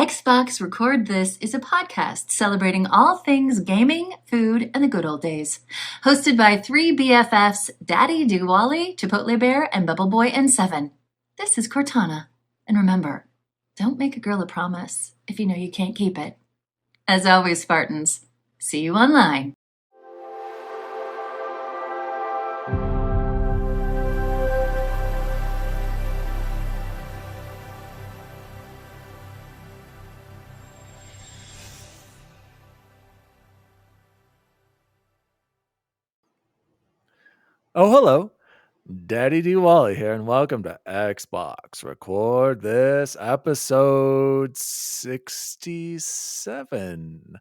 Xbox Record This is a podcast celebrating all things gaming, food, and the good old days. Hosted by three BFFs, Daddy Diwali, Chipotle Bear, and BubbleBoy and Seven. This is Cortana. And remember, don't make a girl a promise if you know you can't keep it. As always, Spartans, see you online. Oh, hello. Daddy Diwali here, and welcome to Xbox Record This, episode 67.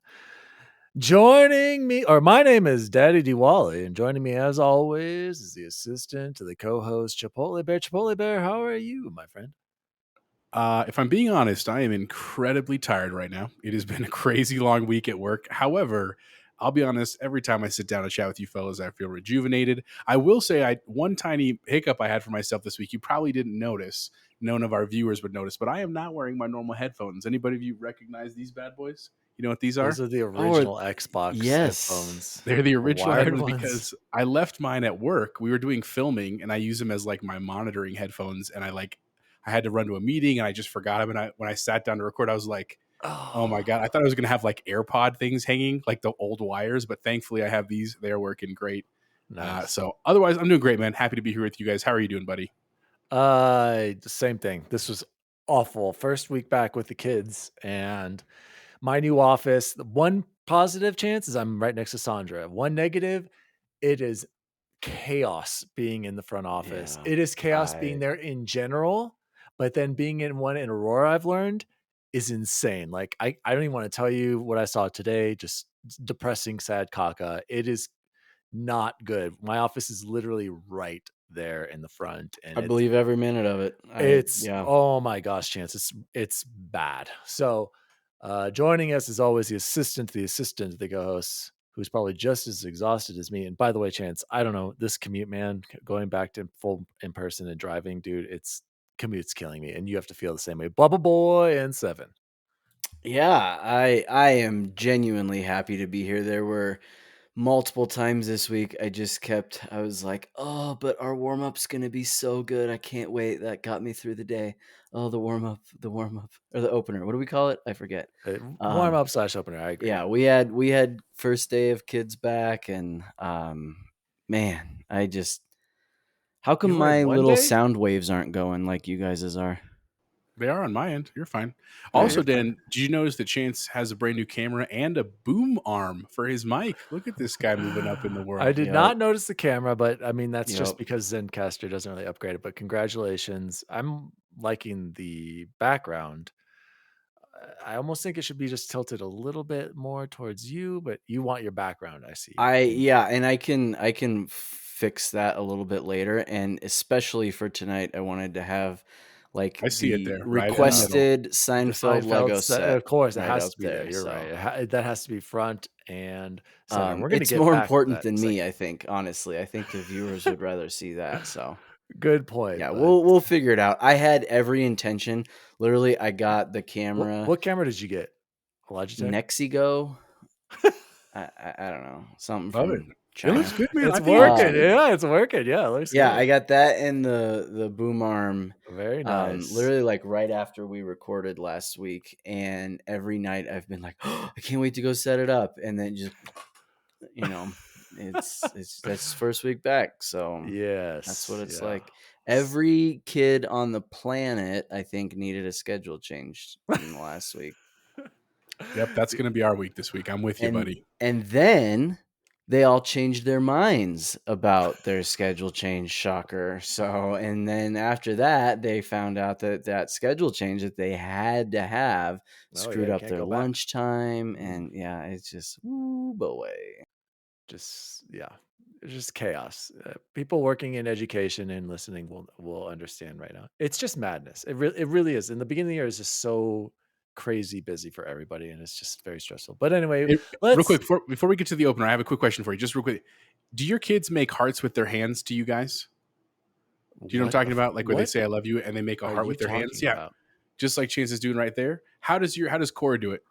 Joining me, or my name is Daddy Diwali, and joining me as always is the assistant to the co-host, Chipotle Bear. Chipotle Bear, how are you, my friend? If I'm being honest, I am incredibly tired right now. It has been a crazy long week at work. However, I'll be honest, every time I sit down and chat with you fellas, I feel rejuvenated. I will say one tiny hiccup I had for myself this week, you probably didn't notice. None of our viewers would notice, but I am not wearing my normal headphones. Anybody of you recognize these bad boys? You know what these are? Those are the original Xbox headphones. They're the original headphones ones. because I left mine at work. We were doing filming, and I use them as like my monitoring headphones, and I had to run to a meeting, and I just forgot them. And when I sat down to record, I was like, oh my God. I thought I was going to have like AirPod things hanging, like the old wires, but thankfully I have these. They're working great. Nice. So otherwise, I'm doing great, man. Happy to be here with you guys. How are you doing, buddy? Same thing. This was awful. First week back with the kids, and my new office. The one positive chance is I'm right next to Sandra. One negative, it is chaos being in the front office. Yeah, it is chaos being there in general, but then being in one in Aurora, I've learned, is insane. Like I don't even want to tell you what I saw today. Just depressing, sad caca. It is not good. My office is literally right there in the front, and I believe every minute of it. Oh my gosh, Chance, it's bad. So joining us is always the assistant to the co-host, who's probably just as exhausted as me. And by the way, Chance, I don't know, this commute, man, going back to full in person and driving, dude, commute's killing me, and you have to feel the same way. BubbleBoy and Seven. Yeah, I am genuinely happy to be here. There were multiple times this week I was like, oh, but our warm-up's gonna be so good. I can't wait. That got me through the day. Oh, the warm-up, or the opener. What do we call it? I forget. Warm-up / opener. I agree. Yeah, we had first day of kids back, and man, how come my little sound waves aren't going like you guys' are? They are on my end. You're fine. Also, Dan, did you notice that Chance has a brand new camera and a boom arm for his mic? Look at this guy moving up in the world. I did not notice the camera, but I mean, that's just because Zencastr doesn't really upgrade it. But congratulations. I'm liking the background. I almost think it should be just tilted a little bit more towards you, but you want your background, I see. And I can fix that a little bit later, and especially for tonight, I wanted to have I see it there, requested right Seinfeld Lego set. Of course, it has to be there. You're right. That has to be front and center. We're it's more important than me, I think. Honestly, I think the viewers would rather see that. So good point. Yeah, we'll figure it out. I had every intention. Literally, I got the camera. What camera did you get? A Logitech? Nexigo. I don't know, something from China. It looks good, man. It's working. It's working. Yeah, it looks good. I got that and the boom arm. Very nice. Literally, like right after we recorded last week, and every night I've been like, oh, I can't wait to go set it up, and then just it's that's first week back, so yes, that's what it's like. Every kid on the planet, I think, needed a schedule changed in the last week. Yep, that's going to be our week this week. I'm with you, buddy. And then they all changed their minds about their schedule change. Shocker. So, and then after that, they found out that schedule change that they had to have screwed up their lunchtime. And it's just, boy. Just chaos. People working in education and listening will understand right now. It's just madness. It really is. In the beginning of the year, it's just so crazy busy for everybody, and it's just very stressful. But anyway, real quick before we get to the opener, I have a quick question for you. Just real quick, do your kids make hearts with their hands to you guys? Do you know what I'm talking about? Like where they say "I love you" and they make a heart with their hands. Yeah. just like Chance is doing right there. How does Cora do it?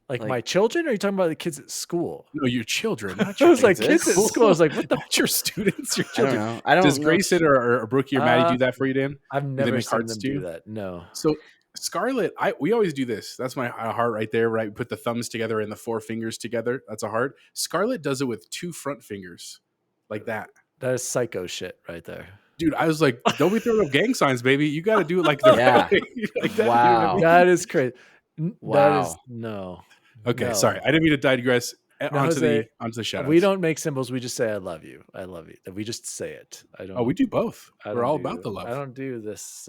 Like my children? Or are you talking about the kids at school? No, your children, not I your was like, kids kids at school. I was like, what the? Not your students, your children. I don't Does know. Grayson or Brookie or Maddie do that for you, Dan? I've Do they never make seen hearts them to you? do that. No. So Scarlet, we always do this. That's my heart right there, right? We put the thumbs together and the 4 fingers together. That's a heart. Scarlet does it with 2 front fingers, like that. That is psycho shit right there. Dude, I was like, don't be throwing up gang signs, baby. You got to do it like the right way. Like that. Wow. You know what I mean? That is crazy. Wow. That is no. Okay, No. sorry. I didn't mean to digress. Onto the shout outs. We don't make symbols. We just say I love you. I love you. We just say it. I don't. Oh, we do both. I We're don't all do- about the love. I don't do this.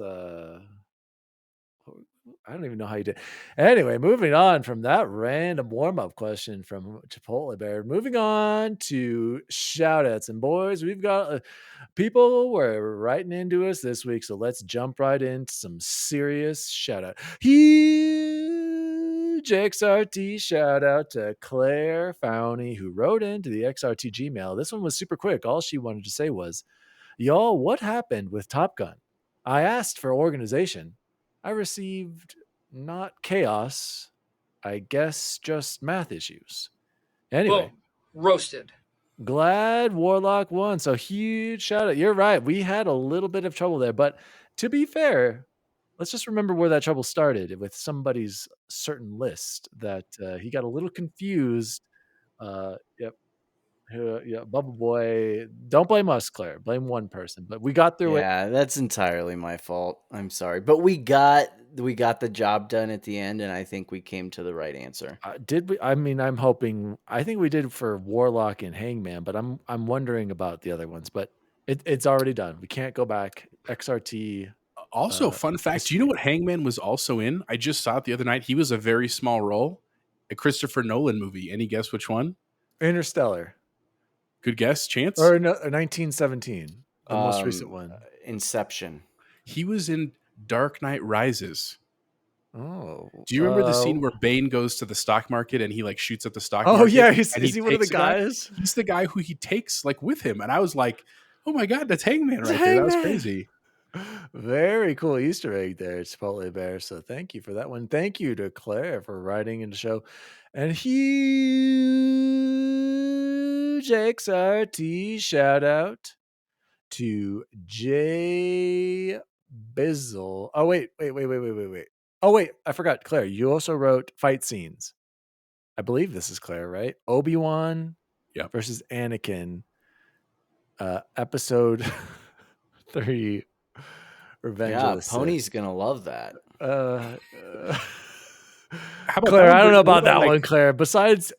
I don't even know how you did. Anyway, moving on from that random warm-up question from Chipotle Bear. Moving on to shout-outs. And boys, we've got people were writing into us this week, so let's jump right into some serious shout-out. Huge XRT shout-out to Claire Fowney, who wrote into the XRT Gmail. This one was super quick. All she wanted to say was, y'all, what happened with Top Gun? I asked for organization. I received not chaos, I guess just math issues. Anyway, Boom. Roasted. glad Warlock won. So huge shout out. You're right. We had a little bit of trouble there, but to be fair, let's just remember where that trouble started with somebody's certain list that he got a little confused. Yep. Yeah, BubbleBoy. Don't blame us, Claire. Blame one person. But we got through it. Yeah, that's entirely my fault. I'm sorry, but we got the job done at the end, and I think we came to the right answer. Did we? I mean, I'm hoping. I think we did for Warlock and Hangman, but I'm wondering about the other ones. But it's already done. We can't go back. XRT. Also, fun fact: do you know what Hangman was also in? I just saw it the other night. He was a very small role, a Christopher Nolan movie. Any guess which one? Interstellar. Good guess, Chance? Or 1917, the most recent one. Inception. He was in Dark Knight Rises. Oh. Do you remember the scene where Bane goes to the stock market and he like shoots at the stock Oh market? yeah, and is he one of the takes a guy? guys? He's the guy who he takes like with him, and I was like, "Oh my god, that's Hangman It's right there! That was Hangman. crazy." Very cool Easter egg there, Chipotle Bear. So thank you for that one. Thank you to Claire for writing in the show. And huge XRT shout out to Jbizzle. Oh, wait. Oh, wait. I forgot. Claire, you also wrote fight scenes. I believe this is Claire, right? Obi-Wan versus Anakin. Episode 3. Revenge of the Sith. Pony's gonna love that. How about Claire, that I don't know What about that one, Claire. Besides,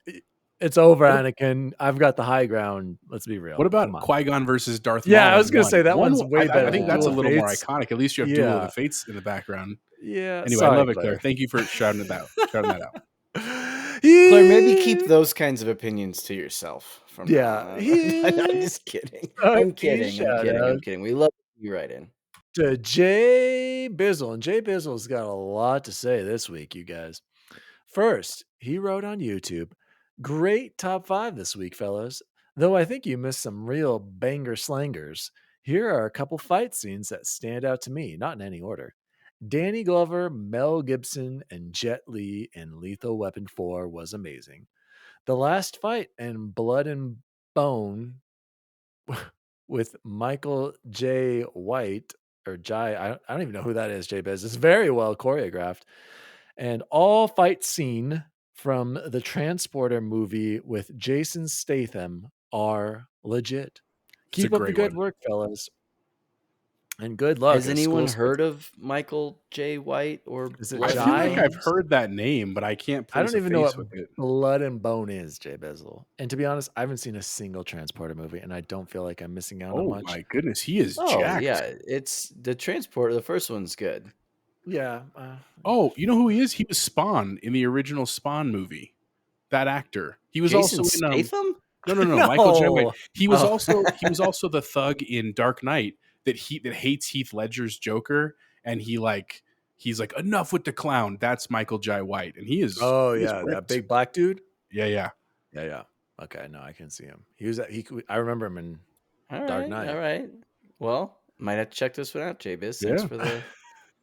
it's over, Anakin. I've got the high ground. Let's be real. What about Qui-Gon versus Darth Maul? Yeah, I was going to say that one's way better. I think that's a Duel of little more Fates. iconic. At least you have Duel of the Fates in the background. Yeah. Anyway, sorry, I love it, Claire. Thank you for shouting that out. Claire, maybe keep those kinds of opinions to yourself. From Yeah. I'm just kidding. I'm kidding. We love you right in. To Jbizzle. And Jbizzle's got a lot to say this week, you guys. First, he wrote on YouTube, great top 5 this week, fellas. Though I think you missed some real banger slangers. Here are a couple fight scenes that stand out to me, not in any order. Danny Glover, Mel Gibson, and Jet Li in Lethal Weapon 4 was amazing. The last fight in Blood and Bone with Michael J. White, or Jai, I don't even know who that is, Jbiz. It's very well choreographed. And all fight scene from the Transporter movie with Jason Statham are legit. Keep up the good work, fellas. And good luck. Has anyone heard of Michael J. White or Is it I feel like I've heard that name, but I can't place I don't even know what with it. Blood and Bone is, Jbizzle. And to be honest, I haven't seen a single Transporter movie, and I don't feel like I'm missing out on much. Oh my goodness, he is Oh jacked. yeah, it's the Transporter. The first one's good. Yeah. Oh, you know who he is? He was Spawn in the original Spawn movie. That actor. He was Jason also in Statham? No, No. Michael J. White. He was Oh. also the thug in Dark Knight that hates Heath Ledger's Joker, and he's like, enough with the clown. That's Michael J. White, and he is. Oh he is yeah, that ripped. big black dude. Yeah. Okay, no, I can see him. I remember him in All Dark right, Knight. all right. Well, might have to check this one out, Jbiz. Thanks Yeah. for the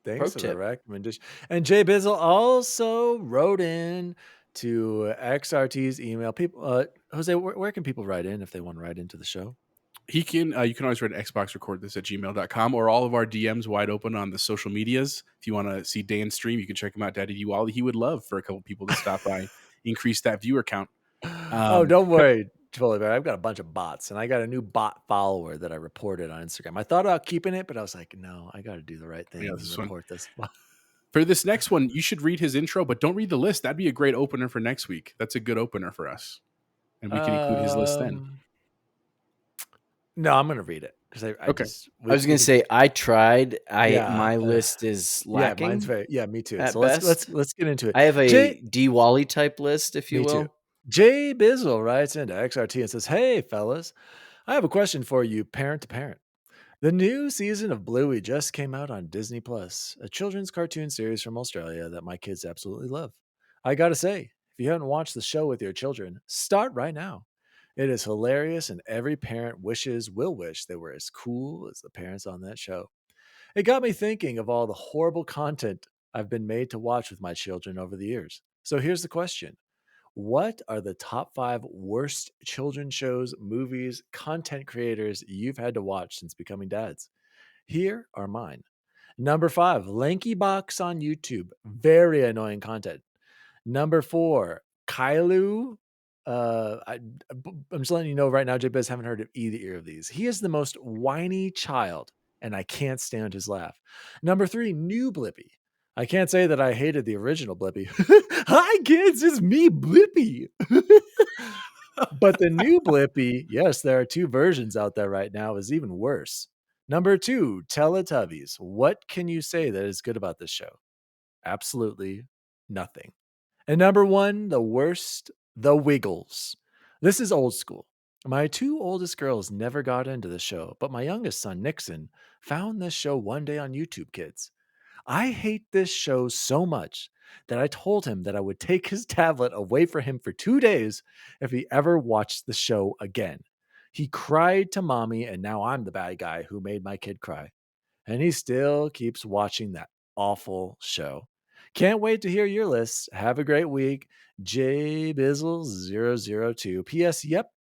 Thanks Pro for the tip. recommendation. And Jbizzle also wrote in to XRT's email. People, Jose, where can people write in if they want to write into the show? You can always write Xbox record this at gmail.com, or all of our DMs wide open on the social medias. If you want to see Dan's stream, you can check him out, Daddy D Wally. He would love for a couple people to stop by, increase that viewer count. Oh, don't worry, Chipotle. I've got a bunch of bots, and I got a new bot follower that I reported on Instagram. I thought about keeping it, but I was like, no, I got to do the right thing and report this. For this next one, you should read his intro, but don't read the list. That'd be a great opener for next week. That's a good opener for us. And we can include his list then. No, I'm going to read it. Because I was going to say, I tried. My list is lacking. Yeah, mine's me too. So best. let's get into it. I have a D Wally type list, if you will. Too. Jbizzle writes into XRT and says, "Hey, fellas, I have a question for you, parent to parent. The new season of Bluey just came out on Disney Plus, a children's cartoon series from Australia that my kids absolutely love. I gotta say, if you haven't watched the show with your children, start right now. It is hilarious, and every parent will wish they were as cool as the parents on that show. It got me thinking of all the horrible content I've been made to watch with my children over the years. So here's the question. What are the top 5 worst children's shows, movies, content creators you've had to watch since becoming dads? Here are mine. Number 5, Lanky Box on YouTube. Very annoying content. Number 4, Kailu. I'm just letting you know right now, Jbiz, haven't heard of either of these. He is the most whiny child, and I can't stand his laugh. Number 3, New Blippy. I can't say that I hated the original Blippy. Hi, kids, it's me, Blippy. But the new Blippy, yes, there are 2 versions out there right now, is even worse. Number 2, Teletubbies. What can you say that is good about this show? Absolutely nothing. And number 1, the worst, The Wiggles. This is old school. My 2 oldest girls never got into the show, but my youngest son, Nixon, found this show one day on YouTube Kids. I hate this show so much that I told him that I would take his tablet away from him for 2 days if he ever watched the show again. He cried to mommy, and now I'm the bad guy who made my kid cry. And he still keeps watching that awful show. Can't wait to hear your list. Have a great week. Jbizzle002. P.S. Yep,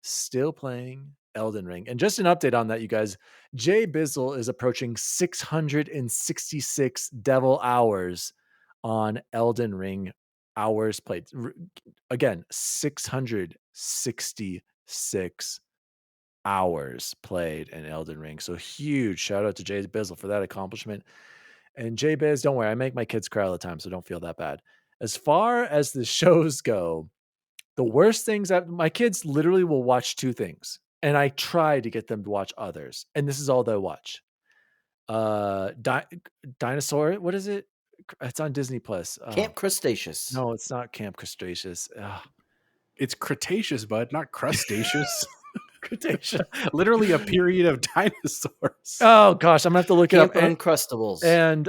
still playing Elden Ring. And just an update on that, you guys. Jbizzle is approaching 666 devil hours on Elden Ring hours played. Again, 666 hours played in Elden Ring. So huge shout out to Jbizzle for that accomplishment. And Jbiz, don't worry, I make my kids cry all the time, so don't feel that bad. As far as the shows go, the worst things my kids literally will watch 2 things, and I try to get them to watch others, and this is all they watch. Dinosaur, what is it? It's on Disney Plus. Camp Crustaceous. No, it's not Camp Crustaceous. It's Cretaceous, bud, not crustaceous. Cretaceous. Literally a period of dinosaurs. Oh gosh, I'm gonna have to look it up. Uncrustables. And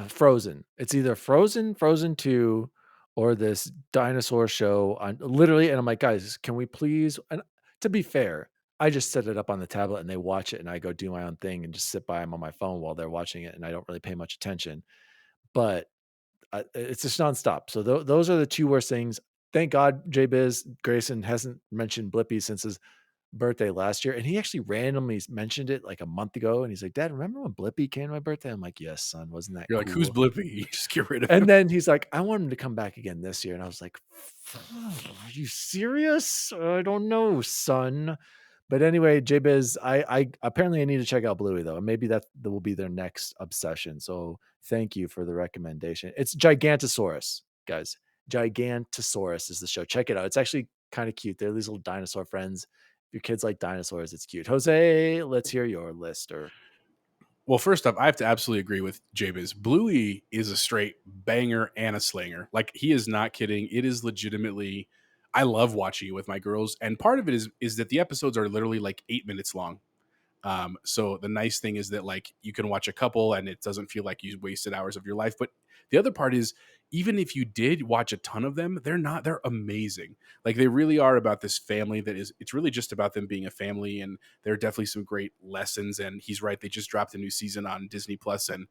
Frozen. It's either Frozen 2, or this dinosaur show on literally. And I'm like, guys, can we please? And to be fair, I just set it up on the tablet and they watch it, and I go do my own thing and just sit by them on my phone while they're watching it, and I don't really pay much attention. But it's just nonstop. So those are the 2 worst things. Thank God, Jbiz Grayson hasn't mentioned Blippy since his birthday last year, and he actually randomly mentioned it like a month ago, and he's like, Dad, remember when Blippy came to my birthday? I'm like, yes, son, wasn't that You're cool? Like, who's Blippy? You just get rid of him. And then he's like, I want him to come back again this year. And I was like, are you serious? I don't know, son. But anyway, Jbiz, I apparently I need to check out Bluey though, and maybe that will be their next obsession. So thank you for the recommendation. It's Gigantosaurus, guys. Gigantosaurus is the show. Check it out. It's actually kind of cute. They're these little dinosaur friends. If your kids like dinosaurs, it's cute. Jose, let's hear your list. Well, first off, I have to absolutely agree with Jbiz. Bluey is a straight banger and a slanger. Like, he is not kidding. It is legitimately, I love watching it with my girls. And part of it is that the episodes are literally like 8 minutes long. So the nice thing is that like you can watch a couple and it doesn't feel like you wasted hours of your life. But the other part is, even if you did watch a ton of them, they're amazing. Like they really are about this family it's really just about them being a family. And there are definitely some great lessons. And he's right. They just dropped a new season on Disney Plus, and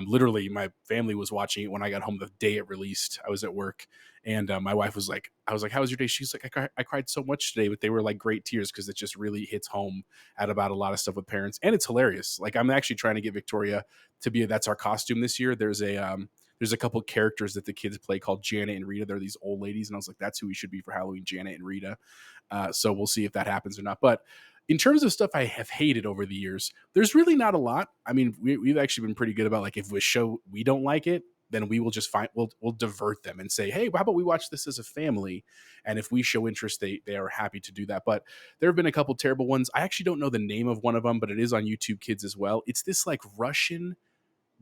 literally my family was watching it when I got home the day it released. I was at work, and my wife was like, I was like, how was your day? She's like, I cried so much today, but they were like great tears because it just really hits home at about a lot of stuff with parents. And it's hilarious. Like I'm actually trying to get Victoria to be that's our costume this year. There's a couple characters that the kids play called Janet and Rita. They're these old ladies, and I was like, that's who we should be for Halloween, Janet and Rita. So we'll see if that happens or not. But in terms of stuff I have hated over the years, there's really not a lot. I mean, we've actually been pretty good about like if we show we don't like it, then we will just we'll divert them and say, hey, how about we watch this as a family? And if we show interest, they are happy to do that. But there have been a couple terrible ones. I actually don't know the name of one of them, but it is on YouTube Kids as well. It's this like Russian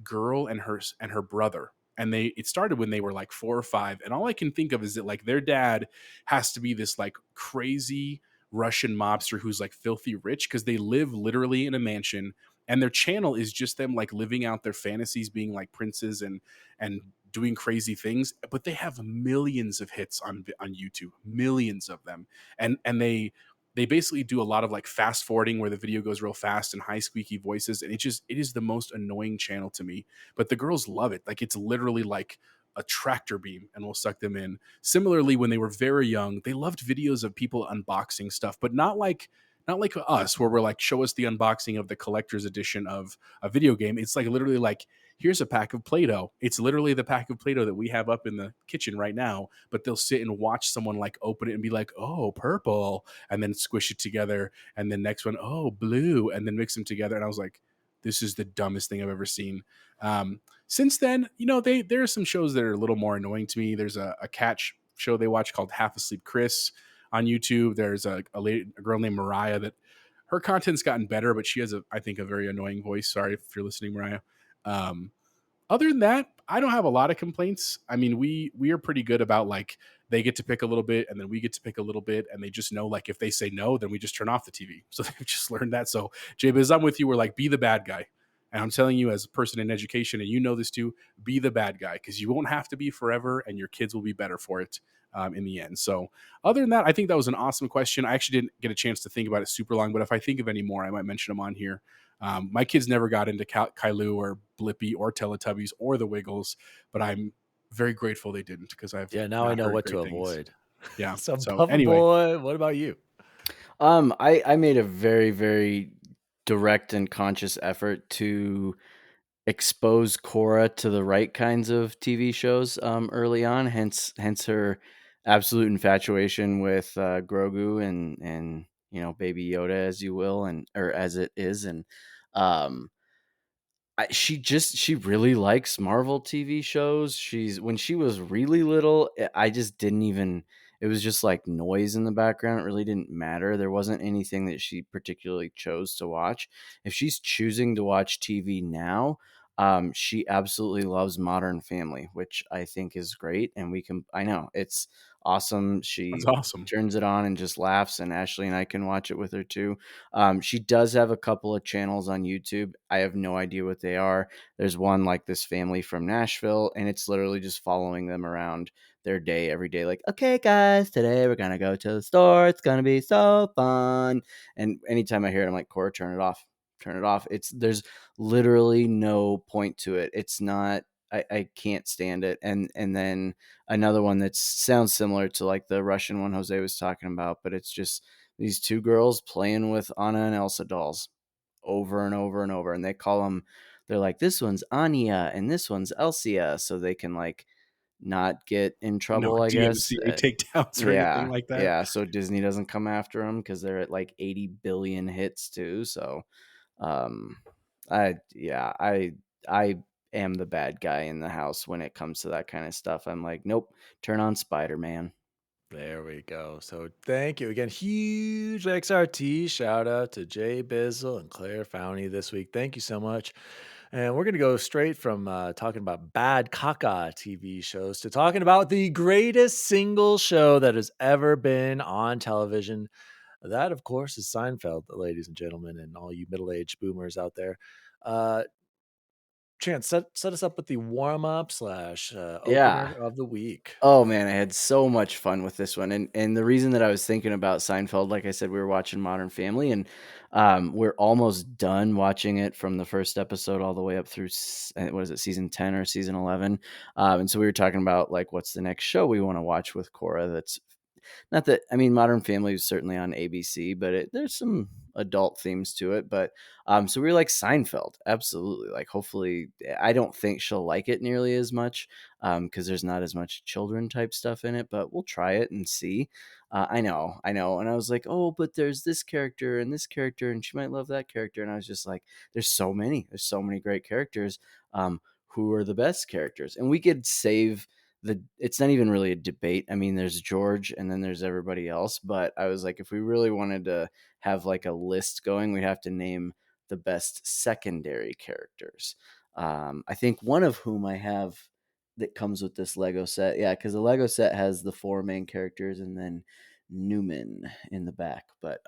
girl and her brother. And it started when they were like 4 or 5. And all I can think of is that like their dad has to be this like crazy Russian mobster who's like filthy rich, because they live literally in a mansion, and their channel is just them like living out their fantasies, being like princes and doing crazy things. But they have millions of hits on YouTube, millions of them. And they basically do a lot of like fast forwarding where the video goes real fast and high squeaky voices. And it is the most annoying channel to me, but the girls love it. Like it's literally like a tractor beam and will suck them in. Similarly, when they were very young, they loved videos of people unboxing stuff, but not like us, where we're like, show us the unboxing of the collector's edition of a video game. It's like literally like, here's a pack of Play-Doh. It's literally the pack of Play-Doh that we have up in the kitchen right now, but they'll sit and watch someone like open it and be like, oh, purple, and then squish it together. And then next one, oh, blue, and then mix them together. And I was like, this is the dumbest thing I've ever seen. Since then, there are some shows that are a little more annoying to me. There's a cat show they watch called Half Asleep Chris on YouTube. There's a girl named Mariah that her content's gotten better, but she has I think a very annoying voice. Sorry if you're listening, Mariah. Other than that, I don't have a lot of complaints. I mean, we are pretty good about like they get to pick a little bit and then we get to pick a little bit, and they just know like if they say no, then we just turn off the TV. So they've just learned that. So Jbiz, I'm with you. We're like, be the bad guy. And I'm telling you as a person in education, and you know this too, be the bad guy, because you won't have to be forever and your kids will be better for it in the end. So other than that, I think that was an awesome question. I actually didn't get a chance to think about it super long, but if I think of any more, I might mention them on here. My kids never got into Kailou or Blippi or Teletubbies or the Wiggles, but I'm very grateful they didn't, because now I know what to avoid. Yeah. So anyway, BubbleBoy, what about you? I made a very, very direct and conscious effort to expose Cora to the right kinds of TV shows early on. Hence her absolute infatuation with Grogu and Baby Yoda, as you will, or as it is, and um, she really likes Marvel TV shows. When she was really little, I just didn't even. It was just like noise in the background. It really didn't matter. There wasn't anything that she particularly chose to watch. If she's choosing to watch TV now, she absolutely loves Modern Family, which I think is great. And I know it's awesome. She that's awesome. turns it on and just laughs, and Ashley and I can watch it with her too. She does have a couple of channels on YouTube. I have no idea what they are. There's one like this family from Nashville, and it's literally just following them around their day every day. Like, okay, guys, today we're going to go to the store. It's going to be so fun. And anytime I hear it, I'm like, Cora, turn it off. Turn it off. There's literally no point to it. It's not, I can't stand it. And then another one that sounds similar to like the Russian one Jose was talking about, but it's just these two girls playing with Anna and Elsa dolls over and over and over. And they're like, this one's Anya and this one's Elsia. So they can like not get in trouble, I guess. DMCA takedowns or anything like that. Yeah. So Disney doesn't come after them because they're at like 80 billion hits too. So, I am the bad guy in the house when it comes to that kind of stuff. I'm like, nope, turn on Spider-Man. There we go. So thank you again. Huge XRT shout out to Jbizzle and Claire Fowney this week. Thank you so much. And we're going to go straight from talking about bad caca TV shows to talking about the greatest single show that has ever been on television. That, of course, is Seinfeld, ladies and gentlemen, and all you middle-aged boomers out there. Uh, Chance, set us up with the warm-up slash Yeah. opener of the week. Oh man, I had so much fun with this one, and the reason that I was thinking about Seinfeld, like I said, we were watching Modern Family, and we're almost done watching it from the first episode all the way up through what is it, season 10 or season 11, and so we were talking about like what's the next show we want to watch with Cora. That's not that, I mean, Modern Family is certainly on ABC, but there's some adult themes to it. But so we were like Seinfeld, absolutely. Like, hopefully, I don't think she'll like it nearly as much because there's not as much children type stuff in it. But we'll try it and see. I know. And I was like, oh, but there's this character, and she might love that character. And I was just like, there's so many great characters. Who are the best characters? And we could save it's not even really a debate. I mean, there's George and then there's everybody else, but I was like, if we really wanted to have like a list going, we'd have to name the best secondary characters. I think one of whom I have that comes with this Lego set. Yeah, because the Lego set has the 4 main characters and then Newman in the back. But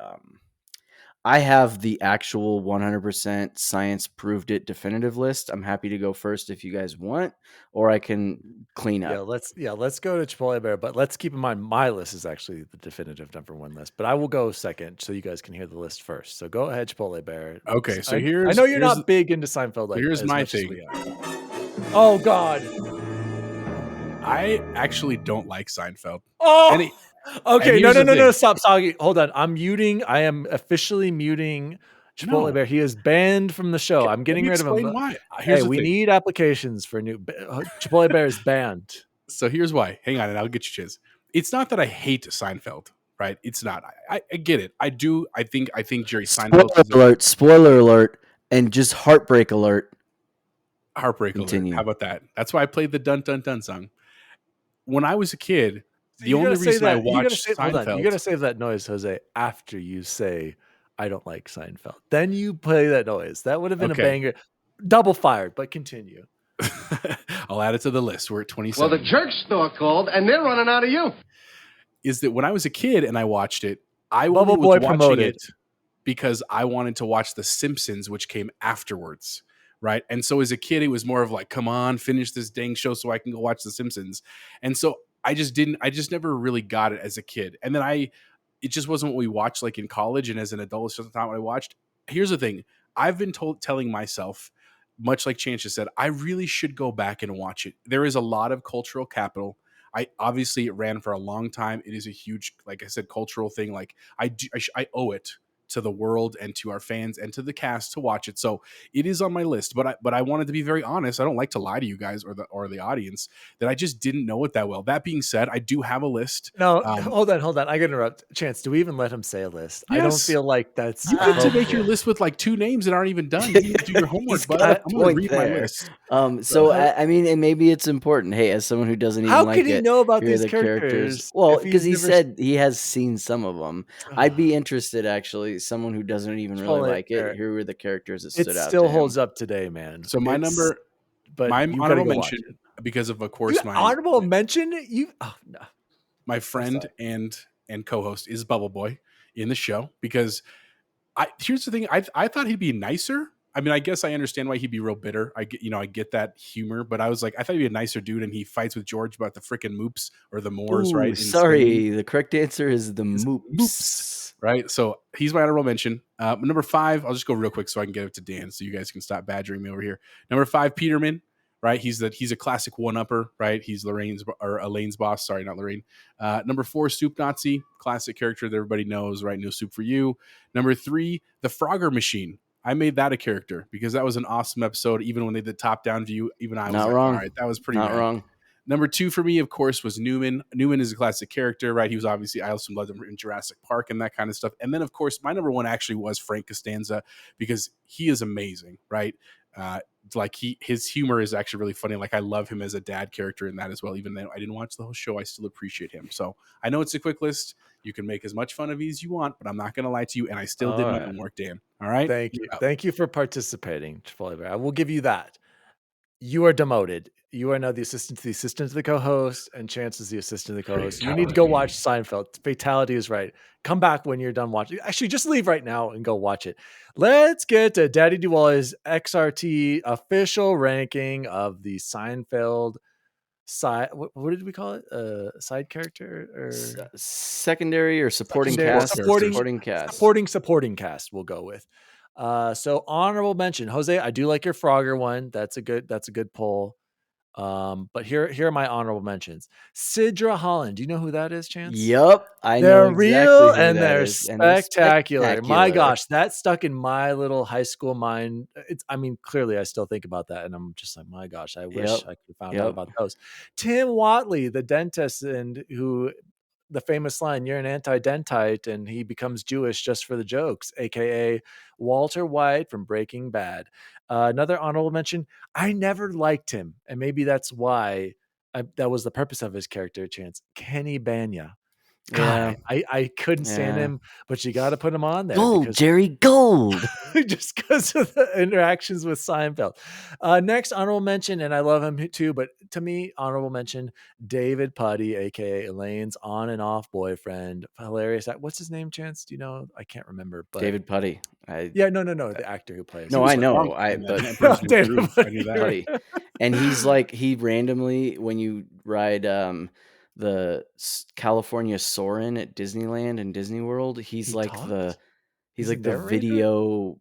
I have the actual 100% science proved it definitive list. I'm happy to go first if you guys want, or I can clean up. Let's go to Chipotle Bear, but let's keep in mind my list is actually the definitive number 1 list, but I will go second so you guys can hear the list first. So go ahead, Chipotle Bear. Okay, so I here's know you're not big into Seinfeld. Here's my much as thing. we are. Oh God, I actually don't like Seinfeld. Oh. Okay, no, stop. Hold on. I am officially muting Chipotle Bear. He is banned from the show. I'm getting rid of him. Why? We need applications for new. Chipotle Bear is banned. So here's why. Hang on, and I'll get you, Chiz. It's not that I hate Seinfeld, right? It's not. I get it. I do. I think Jerry Seinfeld. Spoiler alert, and just heartbreak alert. Heartbreak alert. How about that? That's why I played the Dun Dun Dun song. When I was a kid, the only reason I watched Seinfeld... You got to save that noise, Jose, after you say, I don't like Seinfeld. Then you play that noise. That would have been a banger. Double fired, but continue. I'll add it to the list. We're at 27. Well, the church store called, and they're running out of you. Is that when I was a kid and I watched it, I was watching it because I wanted to watch The Simpsons, which came afterwards, right? And so as a kid, it was more of like, come on, finish this dang show so I can go watch The Simpsons. And so I just never really got it as a kid. And then it just wasn't what we watched like in college. And as an adult, it's just not what I watched. Here's the thing. I've been telling myself, much like Chance just said, I really should go back and watch it. There is a lot of cultural capital. Obviously it ran for a long time. It is a huge, like I said, cultural thing. Like I owe it to the world and to our fans and to the cast to watch it. So it is on my list, but I wanted to be very honest. I don't like to lie to you guys or the audience that I just didn't know it that well. That being said, I do have a list. No, hold on. I gotta interrupt. Chance, do we even let him say a list? Yes. I don't feel like that's... You get to make your list with like 2 names that aren't even done. You need to do your homework, but I'm going to read my list. So I mean, and maybe it's important. Hey, as someone who doesn't even like it, how could he know about these characters? Well, because he said he has seen some of them. I'd be interested, actually, someone who doesn't even really like it. Here were the characters that stood out. It still holds up today, man. So my honorable mention, because of course my honorable mention, my friend and co-host is BubbleBoy in the show, because here's the thing. I thought he'd be nicer. I mean, I guess I understand why he'd be real bitter. I get that humor, but I was like, I thought he'd be a nicer dude, and he fights with George about the freaking moops or the Moors, right? Sorry, the correct answer is the moops. Right, so he's my honorable mention. Number 5, I'll just go real quick so I can get it to Dan, so you guys can stop badgering me over here. Number 5, Peterman. Right, he's a classic one-upper. Right, he's Elaine's boss. Sorry, not Lorraine. Number 4, Soup Nazi, classic character that everybody knows. Right, no soup for you. Number 3, the Frogger Machine. I made that a character because that was an awesome episode. Even when they did top-down view, even I was not wrong. All right, that was pretty wrong. Number 2 for me, of course, was Newman. Newman is a classic character, right? He was obviously, I also loved him in Jurassic Park and that kind of stuff. And then, of course, my number 1 actually was Frank Costanza, because he is amazing, right? Like his humor is actually really funny. Like I love him as a dad character in that as well. Even though I didn't watch the whole show, I still appreciate him. So I know it's a quick list. You can make as much fun of me as you want, but I'm not going to lie to you. And I still did my homework, Dan. All right. Thank you for participating, Chipotle Bear. I will give you that. you are demoted. You are now the assistant to the co-host, and Chance is the assistant to the co-host. You need to go watch Seinfeld. Fatality is right. Come back when you're done watching. Actually, just leave right now and go watch it. Let's get to Daddy Duwali's XRT official ranking of the Seinfeld side. What did we call it? Side character or Secondary or supporting secondary- cast? supporting cast. We'll go with. So honorable mention, Jose. I do like your Frogger one. That's a good pull. But here are my honorable mentions. Sidra Holland. Do you know who that is, Chance? Yep, I know They're exactly real who and that they're is, and they're spectacular. My spectacular. gosh, that stuck in my little high school mind. Clearly I still think about that, and I'm just like, my gosh, I wish I could have found out about those. Tim Watley, the dentist, and who the famous line, "You're an anti-dentite," and he becomes Jewish just for the jokes, aka Walter White from Breaking Bad. Another honorable mention, I never liked him, and maybe that's why that was the purpose of his character, Chance. Kenny Banya. God, I couldn't stand him, but you got to put him on there. Gold, Jerry, gold. Just because of the interactions with Seinfeld. Next honorable mention, and I love him too, but to me, honorable mention, David Puddy, aka Elaine's on and off boyfriend. Hilarious. What's his name, Chance? Do you know? I can't remember. But David Puddy. No, the actor who plays. No, I know. But David Puddy. And he's like, he randomly, when you ride the California Soarin' at Disneyland and Disney World, he's like the video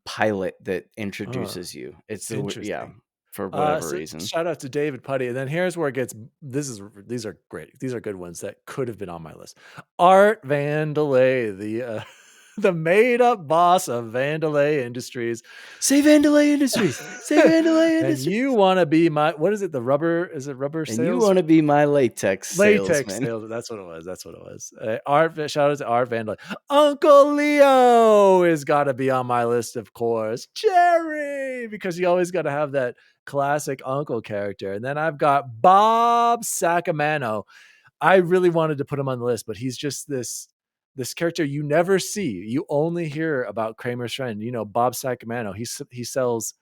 pilot that introduces you. It's interesting. For whatever reason. Shout out to David Puddy. And then here's where it gets, these are great. These are good ones that could have been on my list. Art Vandelay, the made-up boss of Vandelay Industries. Say Vandelay Industries. Say Vandelay Industries. And you want to be my, what is it? The rubber, is it rubber sales? And you want to be my latex salesman. Sales. That's what it was. Shout out to Art Vandelay. Uncle Leo has got to be on my list, of course. Jerry, because you always got to have that classic uncle character. And then I've got Bob Sacamano. I really wanted to put him on the list, but he's just this character you never see. You only hear about Kramer's friend, Bob Sacamano. He sells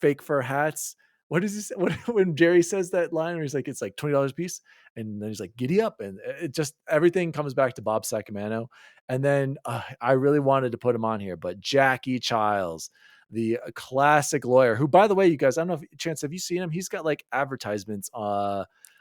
fake fur hats. What does he say? When Jerry says that line where he's like, it's like $20 a piece, and then he's like, giddy up, and it just, everything comes back to Bob Sacamano. And then I really wanted to put him on here, but Jackie Childs, the classic lawyer, who, by the way, you guys, I don't know if, Chance, have you seen him? He's got like advertisements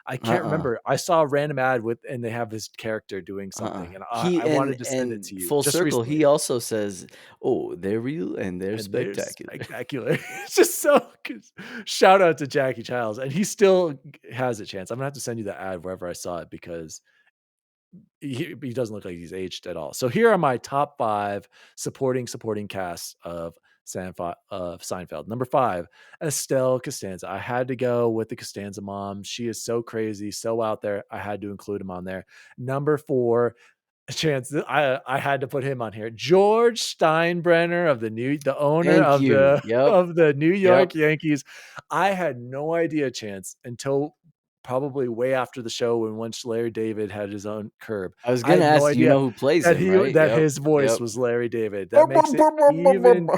I can't remember. I saw a random ad and they have his character doing something, and I wanted to send it to you. Full circle. Recently. He also says, "Oh, they're real and they're spectacular." It's just so good. Shout out to Jackie Childs, and he still has a chance. I'm gonna have to send you the ad wherever I saw it because he doesn't look like he's aged at all. So here are my top 5 supporting casts of Seinfeld. Number 5, Estelle Costanza. I had to go with the Costanza mom. She is so crazy, so out there. I had to include him on there. Number 4, Chance, I had to put him on here. George Steinbrenner of the owner of the New York Yankees. I had no idea, Chance, until probably way after the show when once Larry David had his own curb. I was going to ask, do you know who plays him, right? That his voice was Larry David. That makes it even...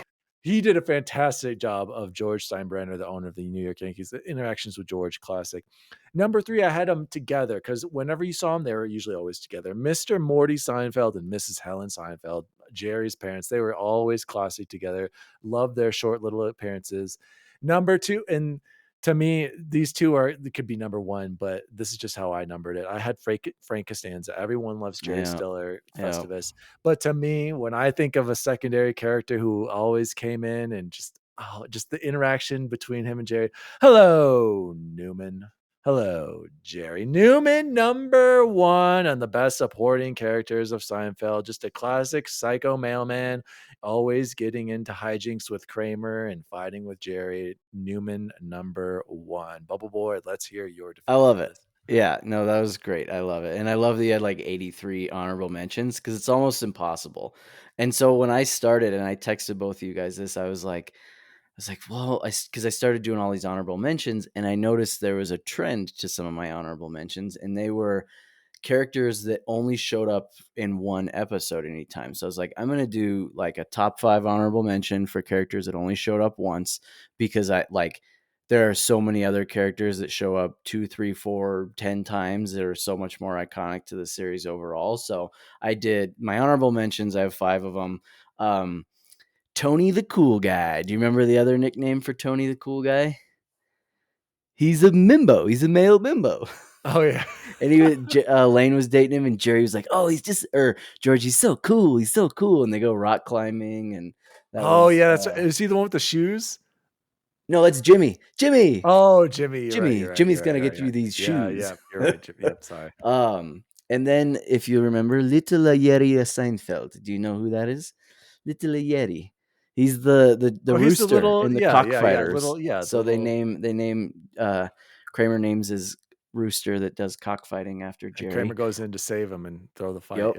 He did a fantastic job of George Steinbrenner, the owner of the New York Yankees. The interactions with George, classic. Number 3, I had them together because whenever you saw them, they were usually always together. Mr. Morty Seinfeld and Mrs. Helen Seinfeld, Jerry's parents, they were always classic together. Loved their short little appearances. Number 2, and to me, these two could be number 1, but this is just how I numbered it. I had Frank Costanza. Everyone loves Jerry Stiller, Festivus. But to me, when I think of a secondary character who always came in and just the interaction between him and Jerry. Hello, Newman. Hello, Jerry. Newman, number 1 on the best supporting characters of Seinfeld. Just a classic psycho mailman, always getting into hijinks with Kramer and fighting with Jerry. Newman, number 1. BubbleBoy, let's hear your defense. I love it. Yeah, no, that was great. I love it. And I love that you had like 83 honorable mentions because it's almost impossible. And so when I started and I texted both of you guys this, I was like, well, because I started doing all these honorable mentions and I noticed there was a trend to some of my honorable mentions, and they were characters that only showed up in one episode anytime. So I was like, I'm going to do like a top 5 honorable mention for characters that only showed up once, because there are so many other characters that show up 2, 3, 4, 10 times that are so much more iconic to the series overall. So I did my honorable mentions. I have 5 of them. Tony the Cool Guy. Do you remember the other nickname for Tony the Cool Guy? He's a mimbo. He's a male mimbo. Oh yeah. And Elaine was dating him, and Jerry was like, "Oh, George, he's so cool. He's so cool." And they go rock climbing, and That's is he the one with the shoes? No, that's Jimmy. Jimmy. Oh, Jimmy. Jimmy's gonna get you these shoes. Yeah, you're right. Jimmy. Yep, sorry. And then if you remember Little Yeti Seinfeld, do you know who that is? Little Yeti. He's the rooster in the cockfighters. So they name Kramer names his rooster that does cockfighting after Jerry. And Kramer goes in to save him and throw the fight.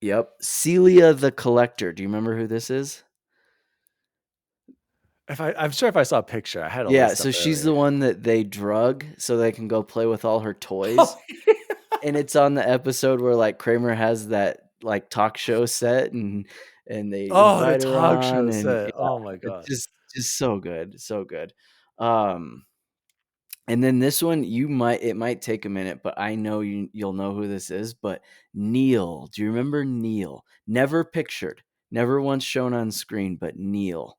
Yep. Celia the Collector. Do you remember who this is? I'm sure if I saw a picture, I had a list. So she's the one that they drug so they can go play with all her toys. And it's on the episode where like Kramer has that like talk show set and they invite her talk on, show and, set. Oh my god. It's just so good. So good. And then this one, it might take a minute, but I know you'll know who this is. But Neil, do you remember Neil? Never pictured, never once shown on screen, but Neil.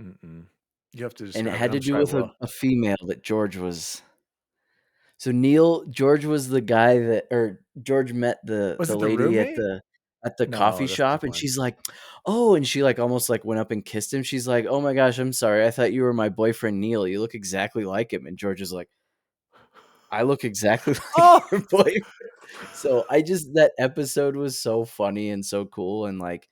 Mm-mm. You have to. And it had to do with a female that George was. So George was the guy George met the lady at the coffee shop, and she's like, oh, and she like almost like went up and kissed him. She's like, oh my gosh, I'm sorry, I thought you were my boyfriend Neil. You look exactly like him. And George is like, I look exactly like your boyfriend. So that episode was so funny and so cool, and like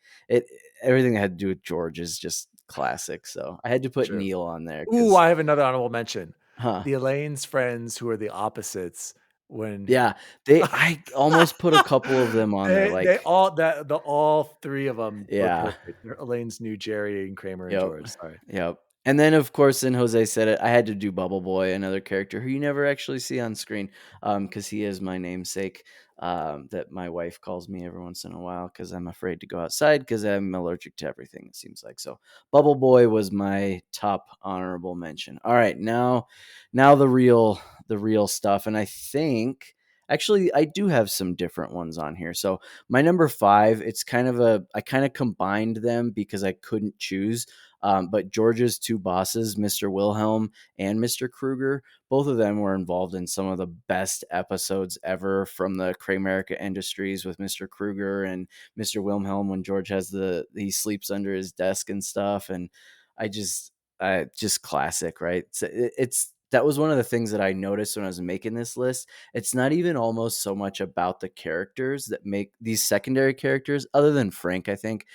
everything that had to do with George is just classic. So I had to put Neil on there. Ooh, I have another honorable mention. The Elaine's friends who are the opposites. I almost put a couple of them on there. Like all 3 of them. Yeah, Elaine's new Jerry and Kramer and George. Sorry. Yep. And then, of course, Jose said it, I had to do BubbleBoy, another character who you never actually see on screen, because he is my namesake, that my wife calls me every once in a while because I'm afraid to go outside because I'm allergic to everything, it seems like. So BubbleBoy was my top honorable mention. All right, now the real stuff. And I think, actually, I do have some different ones on here. So my number 5, it's I kind of combined them because I couldn't choose. But George's 2 bosses, Mr. Wilhelm and Mr. Kruger, both of them were involved in some of the best episodes ever, from the Kramerica Industries with Mr. Kruger and Mr. Wilhelm when George he sleeps under his desk and stuff. And just classic, right? That was one of the things that I noticed when I was making this list. It's not even almost so much about the characters that make these secondary characters, other than Frank, I think.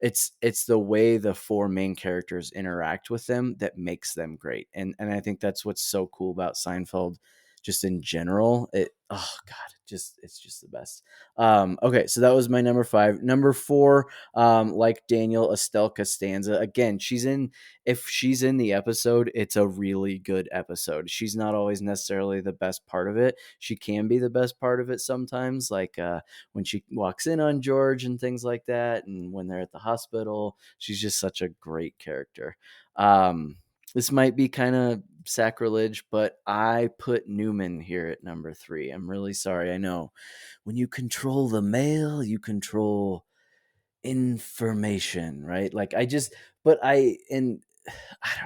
It's the way the 4 main characters interact with them that makes them great. And I think that's what's so cool about Seinfeld just in general. It's just the best. Okay, so that was my number 5. Number 4, like Daniel, Estelle Costanza. Again, if she's in the episode, it's a really good episode. She's not always necessarily the best part of it. She can be the best part of it sometimes, like when she walks in on George and things like that, and when they're at the hospital. She's just such a great character. This might be kind of sacrilege, but I put Newman here at number 3. I'm really sorry. I know when you control the mail, you control information, right? Like I don't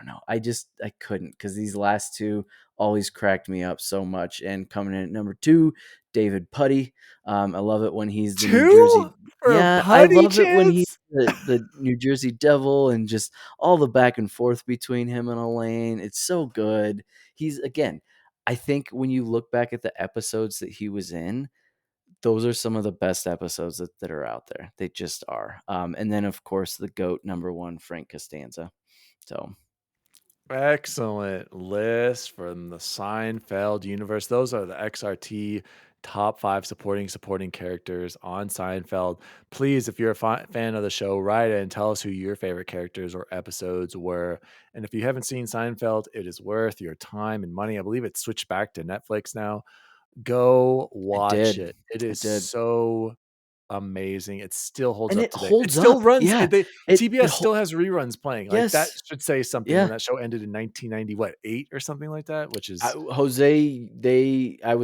know. I couldn't, because these last 2 always cracked me up so much. And coming in at number 2, David Putty. I love it when he's the New Jersey. Yeah, I love it when he's the New Jersey Devil, and just all the back and forth between him and Elaine. It's so good. I think when you look back at the episodes that he was in, those are some of the best episodes that are out there. They just are. And then, of course, the GOAT number 1, Frank Costanza. So excellent list from the Seinfeld universe. Those are the XRT top 5 supporting characters on Seinfeld. Please, if you're a fan of the show, write in and tell us who your favorite characters or episodes were. And if you haven't seen Seinfeld, it is worth your time and money. I believe it's switched back to Netflix now. Go watch did. it. It I is did. so amazing. It still holds And up it today. It holds still up. runs. Yeah. TBS still has reruns playing. Like that Yes. should say something Yeah. when that show ended in 1990, 8 or something like that, which is I was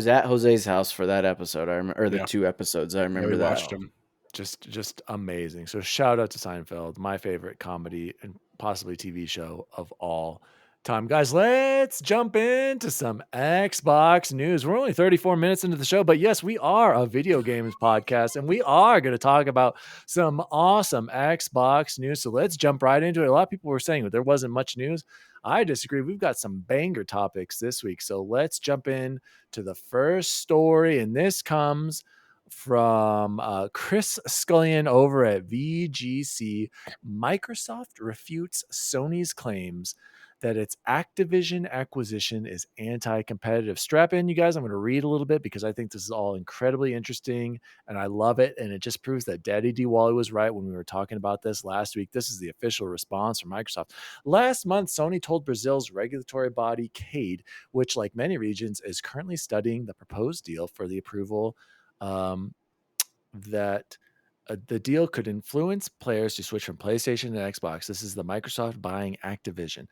at Jose's house for that episode. I remember, or the 2 episodes. I remember we that. watched them. just amazing. So shout out to Seinfeld, my favorite comedy and possibly TV show of all time. Guys, let's jump into some Xbox news. We're only 34 minutes into the show, but yes, we are a video games podcast and we are going to talk about some awesome Xbox news. So let's jump right into it. A lot of people were saying that there wasn't much news. I disagree. We've got some banger topics this week. So let's jump in to the first story. And this comes from Chris Scullion over at VGC. Microsoft refutes Sony's claims that its Activision acquisition is anti-competitive. Strap in, you guys. I'm going to read a little bit because I think this is all incredibly interesting and I love it. And it just proves that Daddy D. Wally was right when we were talking about this last week. This is the official response from Microsoft. Last month, Sony told Brazil's regulatory body, CADE, which, like many regions, is currently studying the proposed deal for the approval that the deal could influence players to switch from PlayStation to Xbox. This is the Microsoft buying Activision.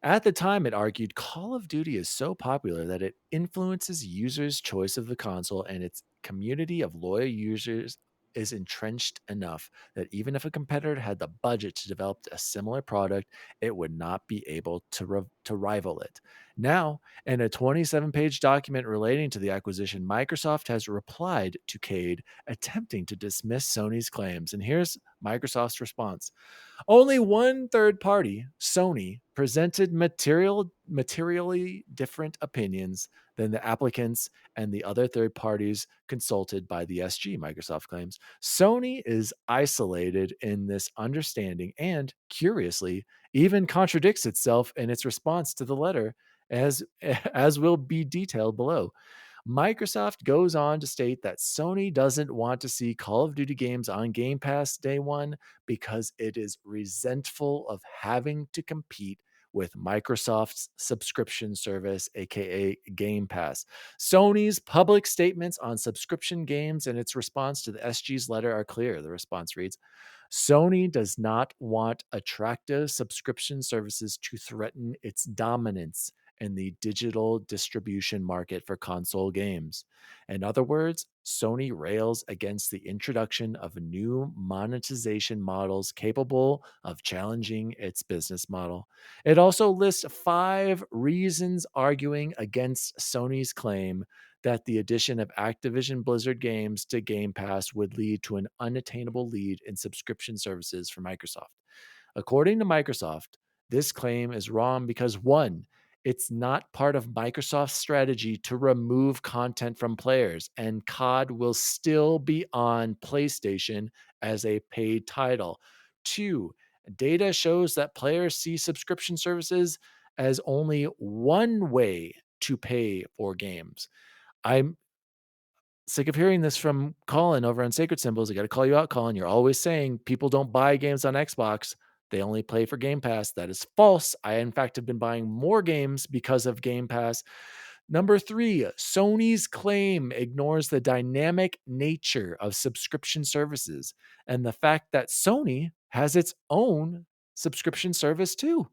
At the time, it argued Call of Duty is so popular that it influences users' choice of the console, and its community of loyal users is entrenched enough that even if a competitor had the budget to develop a similar product, it would not be able to rival it. Now, in a 27-page document relating to the acquisition, Microsoft has replied to CADE, attempting to dismiss Sony's claims. And here's Microsoft's response. Only one third party, Sony, presented materially different opinions than the applicants and the other third parties consulted by the SG, Microsoft claims. Sony is isolated in this understanding and, curiously, even contradicts itself in its response to the letter, as will be detailed below. Microsoft goes on to state that Sony doesn't want to see Call of Duty games on Game Pass day one because it is resentful of having to compete with Microsoft's subscription service, aka Game Pass. Sony's public statements on subscription games and its response to the SG's letter are clear. The response reads, Sony does not want attractive subscription services to threaten its dominance in the digital distribution market for console games. In other words, Sony rails against the introduction of new monetization models capable of challenging its business model. It also lists 5 reasons arguing against Sony's claim that the addition of Activision-Blizzard games to Game Pass would lead to an unattainable lead in subscription services for Microsoft. According to Microsoft, this claim is wrong because 1, it's not part of Microsoft's strategy to remove content from players, and COD will still be on PlayStation as a paid title. 2, data shows that players see subscription services as only one way to pay for games. I'm sick of hearing this from Colin over on Sacred Symbols. I got to call you out, Colin. You're always saying people don't buy games on Xbox. They only play for Game Pass. That is false. I, in fact, have been buying more games because of Game Pass. Number 3, Sony's claim ignores the dynamic nature of subscription services and the fact that Sony has its own subscription service too.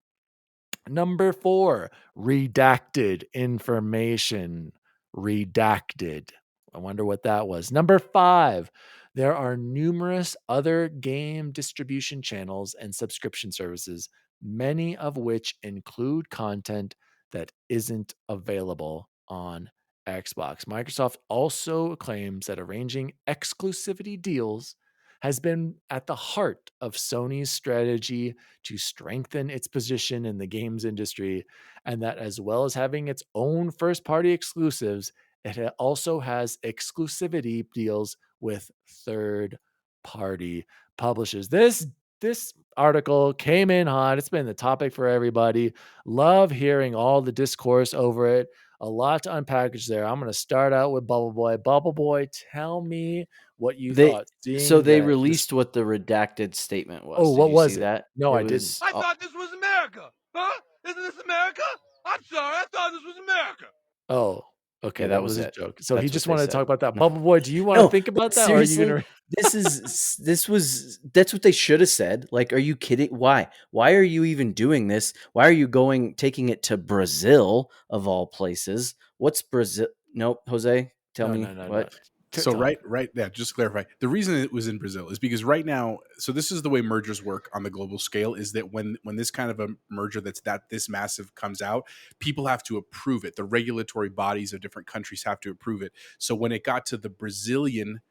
Number 4, redacted information. Redacted. I wonder what that was. Number 5, there are numerous other game distribution channels and subscription services, many of which include content that isn't available on Xbox. Microsoft also claims that arranging exclusivity deals has been at the heart of Sony's strategy to strengthen its position in the games industry, and that as well as having its own first-party exclusives, it also has exclusivity deals with third-party publishers. This article came in hot. It's been the topic for everybody. Love hearing all the discourse over it. A lot to unpackage there. I'm going to start out with BubbleBoy. BubbleBoy, tell me what you thought. They released what the redacted statement was. Oh, what was see it? that? No, I was, didn't. I thought this was America. Huh? Isn't this America? I'm sorry. I thought this was America. Oh, Okay, Yeah, that that was was a it. joke. So he That's what just they wanted to said. talk about that. No. BubbleBoy, do you want to No, think about but that? Or are you seriously, gonna that's what they should have said. Like, are you kidding? Why? Why are you even doing this? Why are you taking it to Brazil of all places? What's Brazil? Nope, Jose, tell No, me no, no, no. what. So Talk. right, yeah. Just to clarify, the reason it was in Brazil is because right now, so this is the way mergers work on the global scale. Is that when this kind of a merger that's this massive comes out, people have to approve it. The regulatory bodies of different countries have to approve it. So when it got to the Brazilian,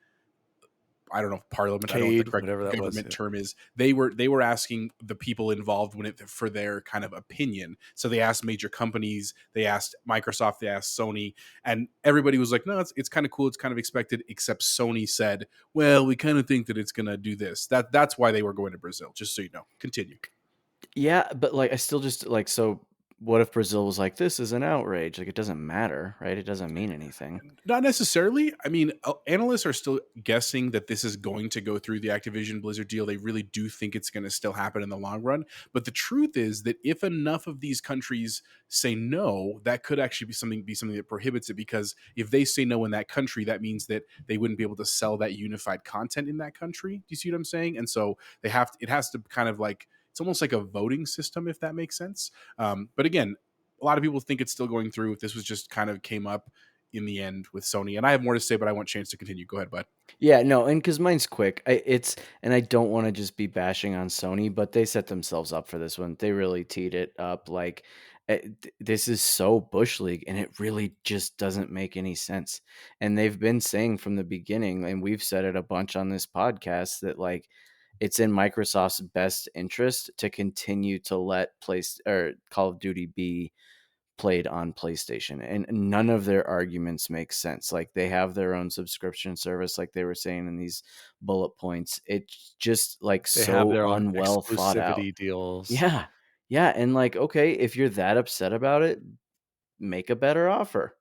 I don't know, parliament, I don't know what the Cade, correct whatever that was. government term is. They were asking the people involved for their kind of opinion. So they asked major companies, they asked Microsoft, they asked Sony, and everybody was like, no, it's kind of cool, it's kind of expected, except Sony said, well, we kind of think that it's going to do this. That's why they were going to Brazil, just so you know. Continue. Yeah, but like I still just like so. What if Brazil was like, this is an outrage? Like it doesn't matter, right? It doesn't mean anything. Not necessarily. I mean, analysts are still guessing that this is going to go through the Activision-Blizzard deal. They really do think it's going to still happen in the long run. But the truth is that if enough of these countries say no, that could actually be something that prohibits it. Because if they say no in that country, that means that they wouldn't be able to sell that unified content in that country. Do you see what I'm saying? And so it has to kind of like, it's almost like a voting system, if that makes sense. But again, a lot of people think it's still going through. This was just kind of came up in the end with Sony. And I have more to say, but I want Chance to continue. Go ahead, bud. Yeah, no, and because mine's quick, and I don't want to just be bashing on Sony, but they set themselves up for this one. They really teed it up. Like, this is so Bush League, and it really just doesn't make any sense. And they've been saying from the beginning, and we've said it a bunch on this podcast, that like it's in Microsoft's best interest to continue to let Call of Duty be played on PlayStation, and none of their arguments make sense. Like they have their own subscription service, like they were saying in these bullet points. It's just like They have so their own unwell thought out. exclusivity deals. Yeah. Yeah. And like, okay, if you're that upset about it, make a better offer.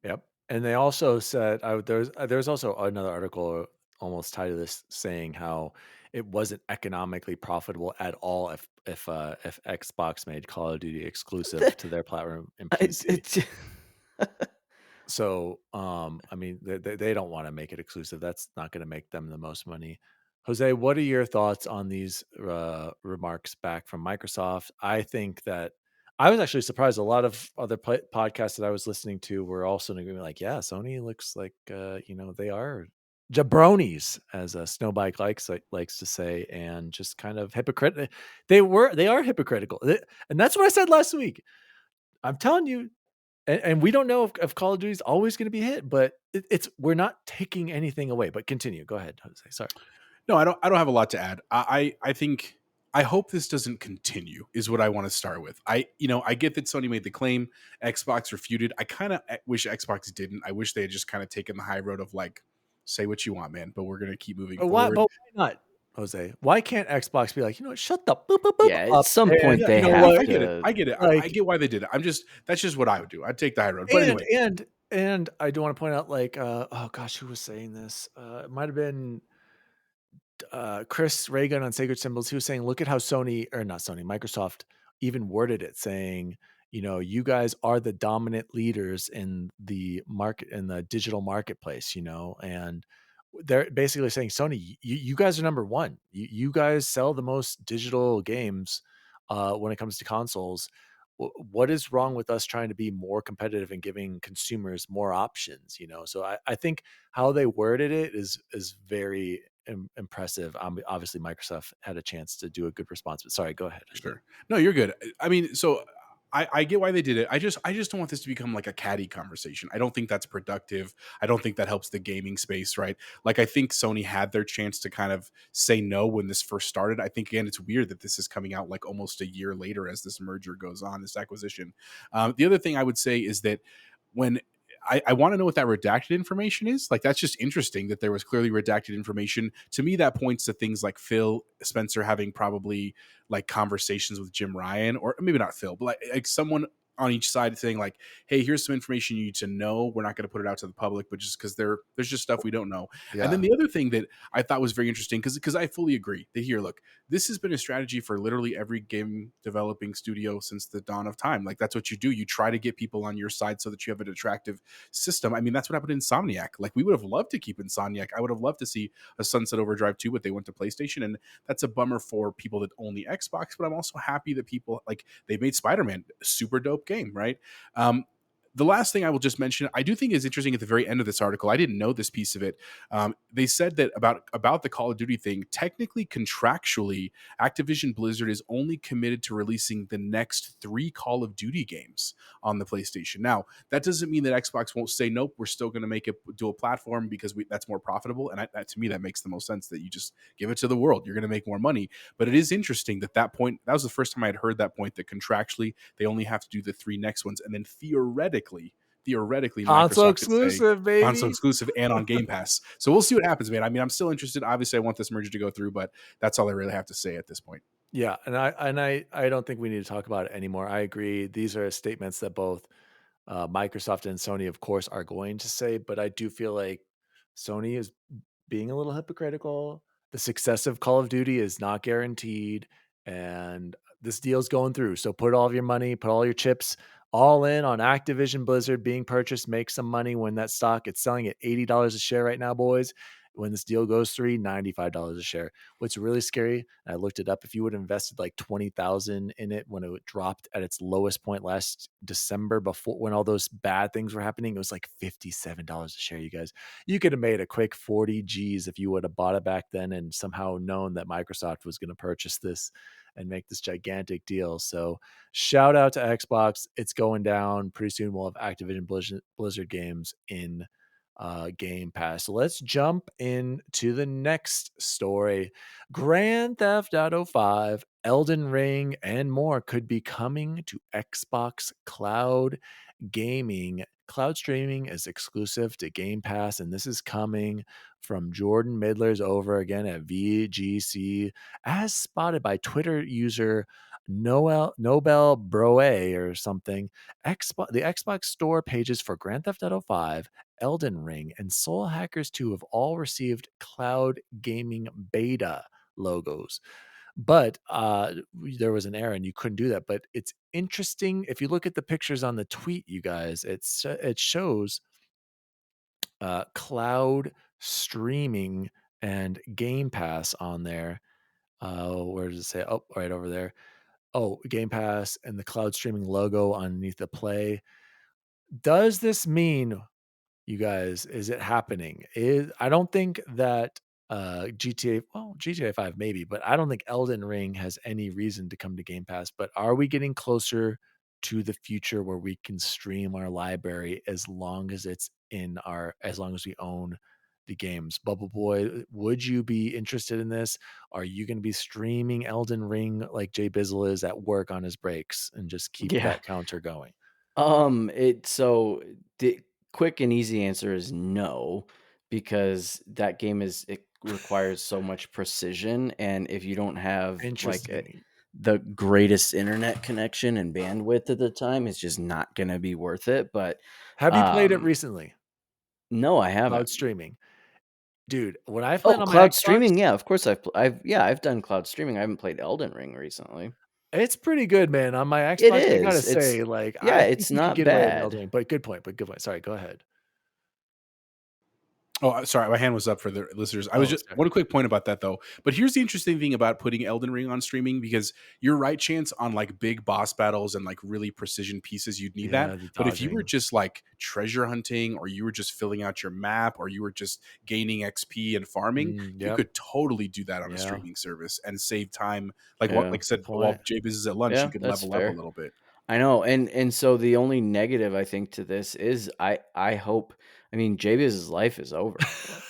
Yep. And they also said there's also another article almost tied to this saying how it wasn't economically profitable at all if Xbox made Call of Duty exclusive to their platform and PC. So I mean they don't want to make it exclusive. That's not going to make them the most money. Jose, what are your thoughts on these remarks back from Microsoft? I think that I was actually surprised. A lot of other podcasts that I was listening to were also in agreement. Like, yeah, Sony looks like they are jabronis, as Snowbike likes to say, and just kind of hypocritical. They are hypocritical, and that's what I said last week. I'm telling you, and we don't know if Call of Duty is always going to be hit, but we're not taking anything away. But continue. Go ahead, Jose. Sorry. No, I don't have a lot to add. I think I hope this doesn't continue is what I want to start with. I get that Sony made the claim, Xbox refuted. I kind of wish Xbox didn't. I wish they had just kind of taken the high road of like, say what you want, man, but we're going to keep moving forward. But why not, Jose? Why can't Xbox be like, shut the boop, boop, boop Yeah, at up some and, point they know have what? I get to. it. Like, I get why they did it. That's just what I would do. I'd take the high road. But anyway, and I do want to point out, like, oh gosh, who was saying this? It might have been Chris Reagan on Sacred Symbols. He was saying, look at how Microsoft even worded it, saying, you guys are the dominant leaders in the market, in the digital marketplace, and they're basically saying, Sony, you guys are number one. You guys sell the most digital games when it comes to consoles. What is wrong with us trying to be more competitive and giving consumers more options? So I think how they worded it is very impressive. Obviously, Microsoft had a chance to do a good response, but sorry, go ahead. Sure. No, you're good. I mean, so I get why they did it. I just don't want this to become like a catty conversation. I don't think that's productive. I don't think that helps the gaming space, right? Like I think Sony had their chance to kind of say no when this first started. I think again, it's weird that this is coming out like almost a year later as this merger goes on, this acquisition. The other thing I would say is that when I want to know what that redacted information is. Like, that's just interesting that there was clearly redacted information. To me, that points to things like Phil Spencer having probably like conversations with Jim Ryan, or maybe not Phil, but like someone on each side saying like, hey, here's some information you need to know. We're not going to put it out to the public, but just because there's just stuff we don't know. Yeah. And then the other thing that I thought was very interesting, because I fully agree that here, look, this has been a strategy for literally every game developing studio since the dawn of time. Like, that's what you do. You try to get people on your side so that you have an attractive system. I mean, that's what happened in Insomniac. Like, we would have loved to keep Insomniac. I would have loved to see a Sunset Overdrive 2, but they went to PlayStation, and that's a bummer for people that own the Xbox. But I'm also happy that people, like, they've made Spider-Man a super dope game, right? The last thing I will just mention, I do think is interesting at the very end of this article. I didn't know this piece of it. They said that about the Call of Duty thing, technically, contractually, Activision-Blizzard is only committed to releasing the next 3 Call of Duty games on the PlayStation. Now, that doesn't mean that Xbox won't say, nope, we're still going to make it dual platform because that's more profitable. And that, to me, that makes the most sense, that you just give it to the world. You're going to make more money. But it is interesting that point, that was the first time I had heard that point, that contractually they only have to do the 3 next ones. And then theoretically, console Microsoft exclusive, baby. console exclusive and on Game Pass. So we'll see what happens, man. I mean, I'm still interested. Obviously, I want this merger to go through, but that's all I really have to say at this point. Yeah, and I don't think we need to talk about it anymore. I agree. These are statements that both Microsoft and Sony, of course, are going to say, but I do feel like Sony is being a little hypocritical. The success of Call of Duty is not guaranteed, and this deal's going through. So put all of your money, put all your chips all in on Activision-Blizzard being purchased. Make some money when that stock, it's selling at $80 a share right now, boys. When this deal goes through, $95 a share. What's really scary, and I looked it up, if you would have invested like 20,000 in it when it dropped at its lowest point last December, before when all those bad things were happening, it was like $57 a share, you guys. You could have made a quick 40 G's if you would have bought it back then and somehow known that Microsoft was going to purchase this and make this gigantic deal. So shout out to Xbox. It's going down. Pretty soon we'll have Activision Blizzard games in Game Pass. So let's jump into the next story. Grand Theft Auto 5, Elden Ring, and more could be coming to Xbox Cloud Gaming. Cloud streaming is exclusive to Game Pass, and this is coming from Jordan Midler's over again at VGC, as spotted by Twitter user Nobel Broe or something. The Xbox Store pages for Grand Theft Auto 5, Elden Ring, and Soul Hackers 2 have all received cloud gaming beta logos. But there was an error and you couldn't do that. But it's interesting. If you look at the pictures on the tweet, you guys, it shows cloud streaming and Game Pass on there. Where does it say? Oh, right over there. Oh, Game Pass and the cloud streaming logo underneath the play. Does this mean, you guys, is it happening? I don't think that GTA 5 maybe, but I don't think Elden Ring has any reason to come to Game Pass. But are we getting closer to the future where we can stream our library as long as as long as we own the games? BubbleBoy, would you be interested in this? Are you going to be streaming Elden Ring like Jbizzle is at work on his breaks and just keep Yeah. that counter going? The quick and easy answer is no, because that game it requires so much precision, and if you don't have like Interesting. the greatest internet connection and bandwidth at the time, it's just not going to be worth it. But Have you played it recently? no, I Cloud haven't. streaming. Dude, when I played on my Cloud Xbox, streaming, yeah, of course I've done cloud streaming. I haven't played Elden Ring recently. it's pretty good, man. On my It Xbox, I gotta is. say, like, Yeah, I think it's you could not get away with Elden bad. Ring. But good point. Sorry, go ahead. Oh, sorry, my hand was up for the listeners. I Oh, was just sorry. one quick point about that though. But here's the interesting thing about putting Elden Ring on streaming, because you're right, Chance, on like big boss battles and like really precision pieces, you'd need that. Yeah, the But if you were dodging. just like treasure hunting, or you were just filling out your map, or you were just gaining XP and farming, you Yep. could totally do that on a Yeah. streaming service and save time. Like Yeah, like I said, Good while point. Jbiz is at lunch, Yeah, you could that's level up a fair. little bit. I know, and so the only negative I think to this is I hope, I mean, Jabez's life is over.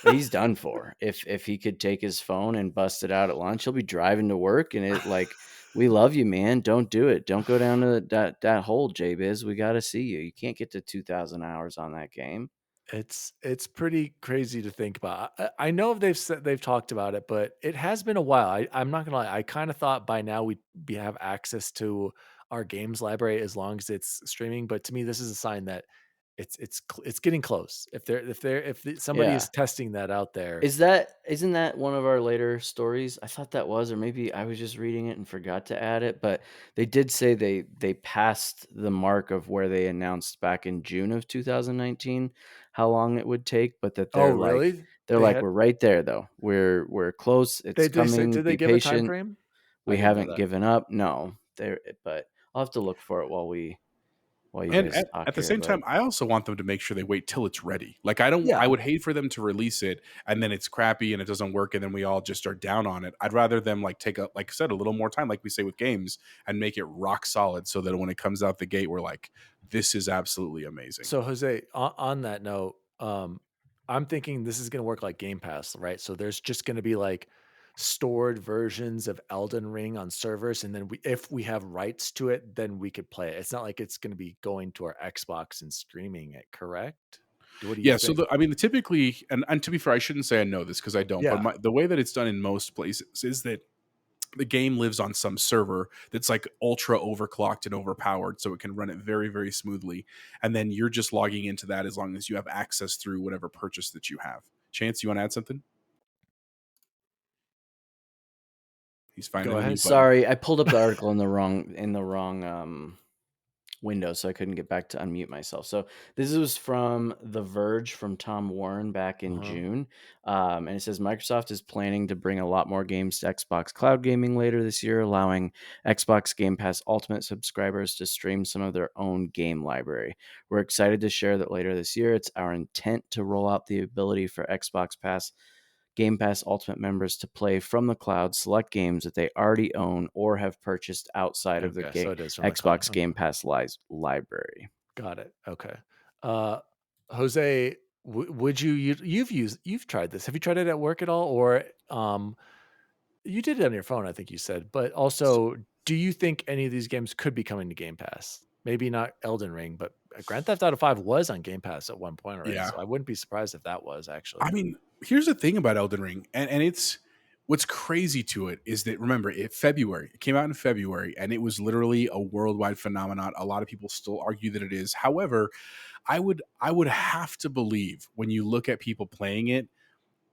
He's done for. If he could take his phone and bust it out at lunch, he'll be driving to work, and it like, we love you, man. Don't do it. Don't go down to that hole, Jabez. We got to see you. You can't get to 2,000 hours on that game. It's pretty crazy to think about. I know they've talked about it, but it has been a while. I'm not gonna lie. I kind of thought by now we'd have access to our games library as long as it's streaming. But to me, this is a sign that it's getting close. If somebody Yeah. is testing that out there, Isn't that one of our later stories? I thought that was, or maybe I was just reading it and forgot to add it, but they did say they passed the mark of where they announced back in June of 2019 how long it would take, but that oh they're like really? they're They like had we're right there though. We're close. It's they say, coming. did they Be give a time patient. frame? I We didn't know haven't that. given up. No. There but I'll have to look for it while you And guys talk at the here, same but time, I also want them to make sure they wait till it's ready. Like Yeah. I would hate for them to release it and then it's crappy and it doesn't work and then we all just are down on it. I'd rather them like take like I said, a little more time, like we say with games, and make it rock solid so that when it comes out the gate, we're like, this is absolutely amazing. So Jose, on that note, I'm thinking this is going to work like Game Pass, right? So there's just going to be like stored versions of Elden Ring on servers, and then if we have rights to it, then we could play it. It's not like it's going to be going to our Xbox and streaming it, correct? What do you Yeah, so think? typically, and to be fair, I shouldn't say I know this because I don't, Yeah. but the way that it's done in most places is that the game lives on some server that's like ultra overclocked and overpowered so it can run it very, very smoothly. And then you're just logging into that as long as you have access through whatever purchase that you have. Chance, you want to add something? He's finding Go the ahead. mute button. sorry, I pulled up the article in the wrong window, so I couldn't get back to unmute myself. So this was from The Verge from Tom Warren back in June. And it says Microsoft is planning to bring a lot more games to Xbox Cloud Gaming later this year, allowing Xbox Game Pass Ultimate subscribers to stream some of their own game library. We're excited to share that later this year, it's our intent to roll out the ability for Xbox Game Pass Ultimate members to play from the cloud select games that they already own or have purchased outside of the Okay, so it is from the cloud. Xbox Game Pass library. Got it. Okay. Jose, would you've tried this? Have you tried it at work at all, or you did it on your phone? I think you said, but also, do you think any of these games could be coming to Game Pass? Maybe not Elden Ring, but Grand Theft Auto 5 was on Game Pass at one point already. Yeah. So I wouldn't be surprised if that was actually. I mean, here's the thing about Elden Ring, and it's what's crazy to it is that remember, it came out in February, and it was literally a worldwide phenomenon. A lot of people still argue that it is. However, I would have to believe when you look at people playing it,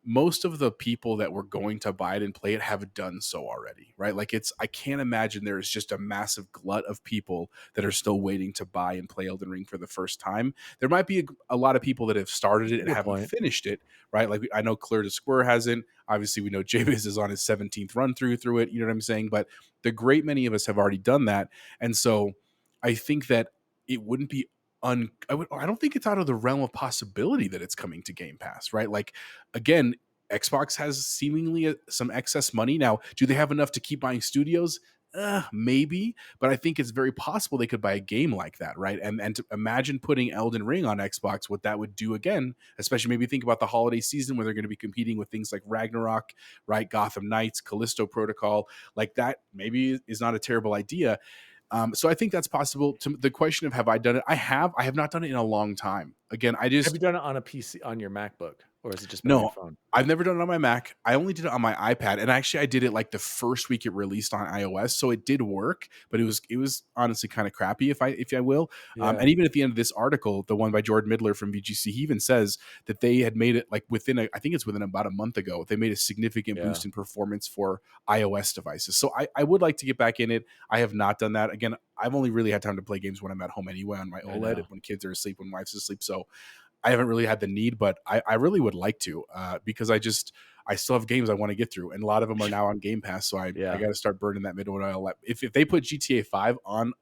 most of the people that were going to buy it and play it have done so already, right? Like I can't imagine there is just a massive glut of people that are still waiting to buy and play Elden Ring for the first time. There might be a lot of people that have started it and Good haven't point. finished it, right? Like I know Clear to Square hasn't. Obviously, we know Jbizzle is on his 17th run through it. You know what I'm saying? But the great many of us have already done that, and so I think that it wouldn't be I don't think it's out of the realm of possibility that it's coming to Game Pass, right? Like, again, Xbox has seemingly some excess money. Now, do they have enough to keep buying studios? Maybe, but I think it's very possible they could buy a game like that, right? And to imagine putting Elden Ring on Xbox, what that would do again, especially maybe think about the holiday season where they're going to be competing with things like Ragnarok, right? Gotham Knights, Callisto Protocol, like that maybe is not a terrible idea. So I think that's possible. To the question of have I done it? I have not done it in a long time. Again, Have you done it on a PC on your MacBook, or is it just been on your phone? I've never done it on my Mac. I only did it on my iPad, and actually I did it like the first week it released on iOS, so it did work, but it was honestly kind of crappy if I will. Yeah. And even at the end of this article, the one by Jordan Midler from VGC, he even says that they had made it like within about a month ago, they made a significant boost in performance for iOS devices. So I would like to get back in it. I have not done that. Again, I've only really had time to play games when I'm at home anyway on my OLED, when kids are asleep, when wife's asleep. So I haven't really had the need, but I really would like to because I still have games I want to get through, and a lot of them are now on Game Pass. So I got to start burning that midnight oil. If they put GTA 5 on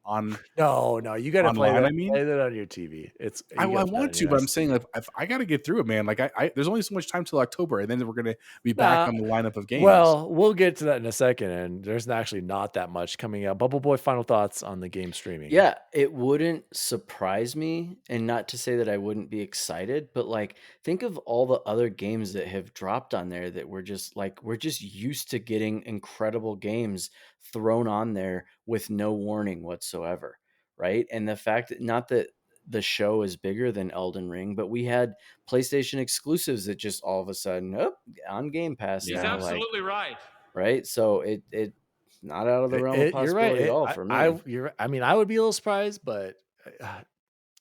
no, you got to play online, that. Play that on your TV. I want to, but I'm saying if I got to get through it, man. Like there's only so much time till October, and then we're gonna be back on the lineup of games. Well, we'll get to that in a second, and there's actually not that much coming out. BubbleBoy, final thoughts on the game streaming? Yeah, it wouldn't surprise me, and not to say that I wouldn't be excited, but like think of all the other games that have dropped on there that we're just used to getting incredible games thrown on there with no warning whatsoever, right? And the fact that not that the show is bigger than Elden Ring, but we had PlayStation exclusives that just all of a sudden on Game Pass. He's absolutely right. Right? So it not out of the realm of You're right. possibility at all for me. I mean, I would be a little surprised, but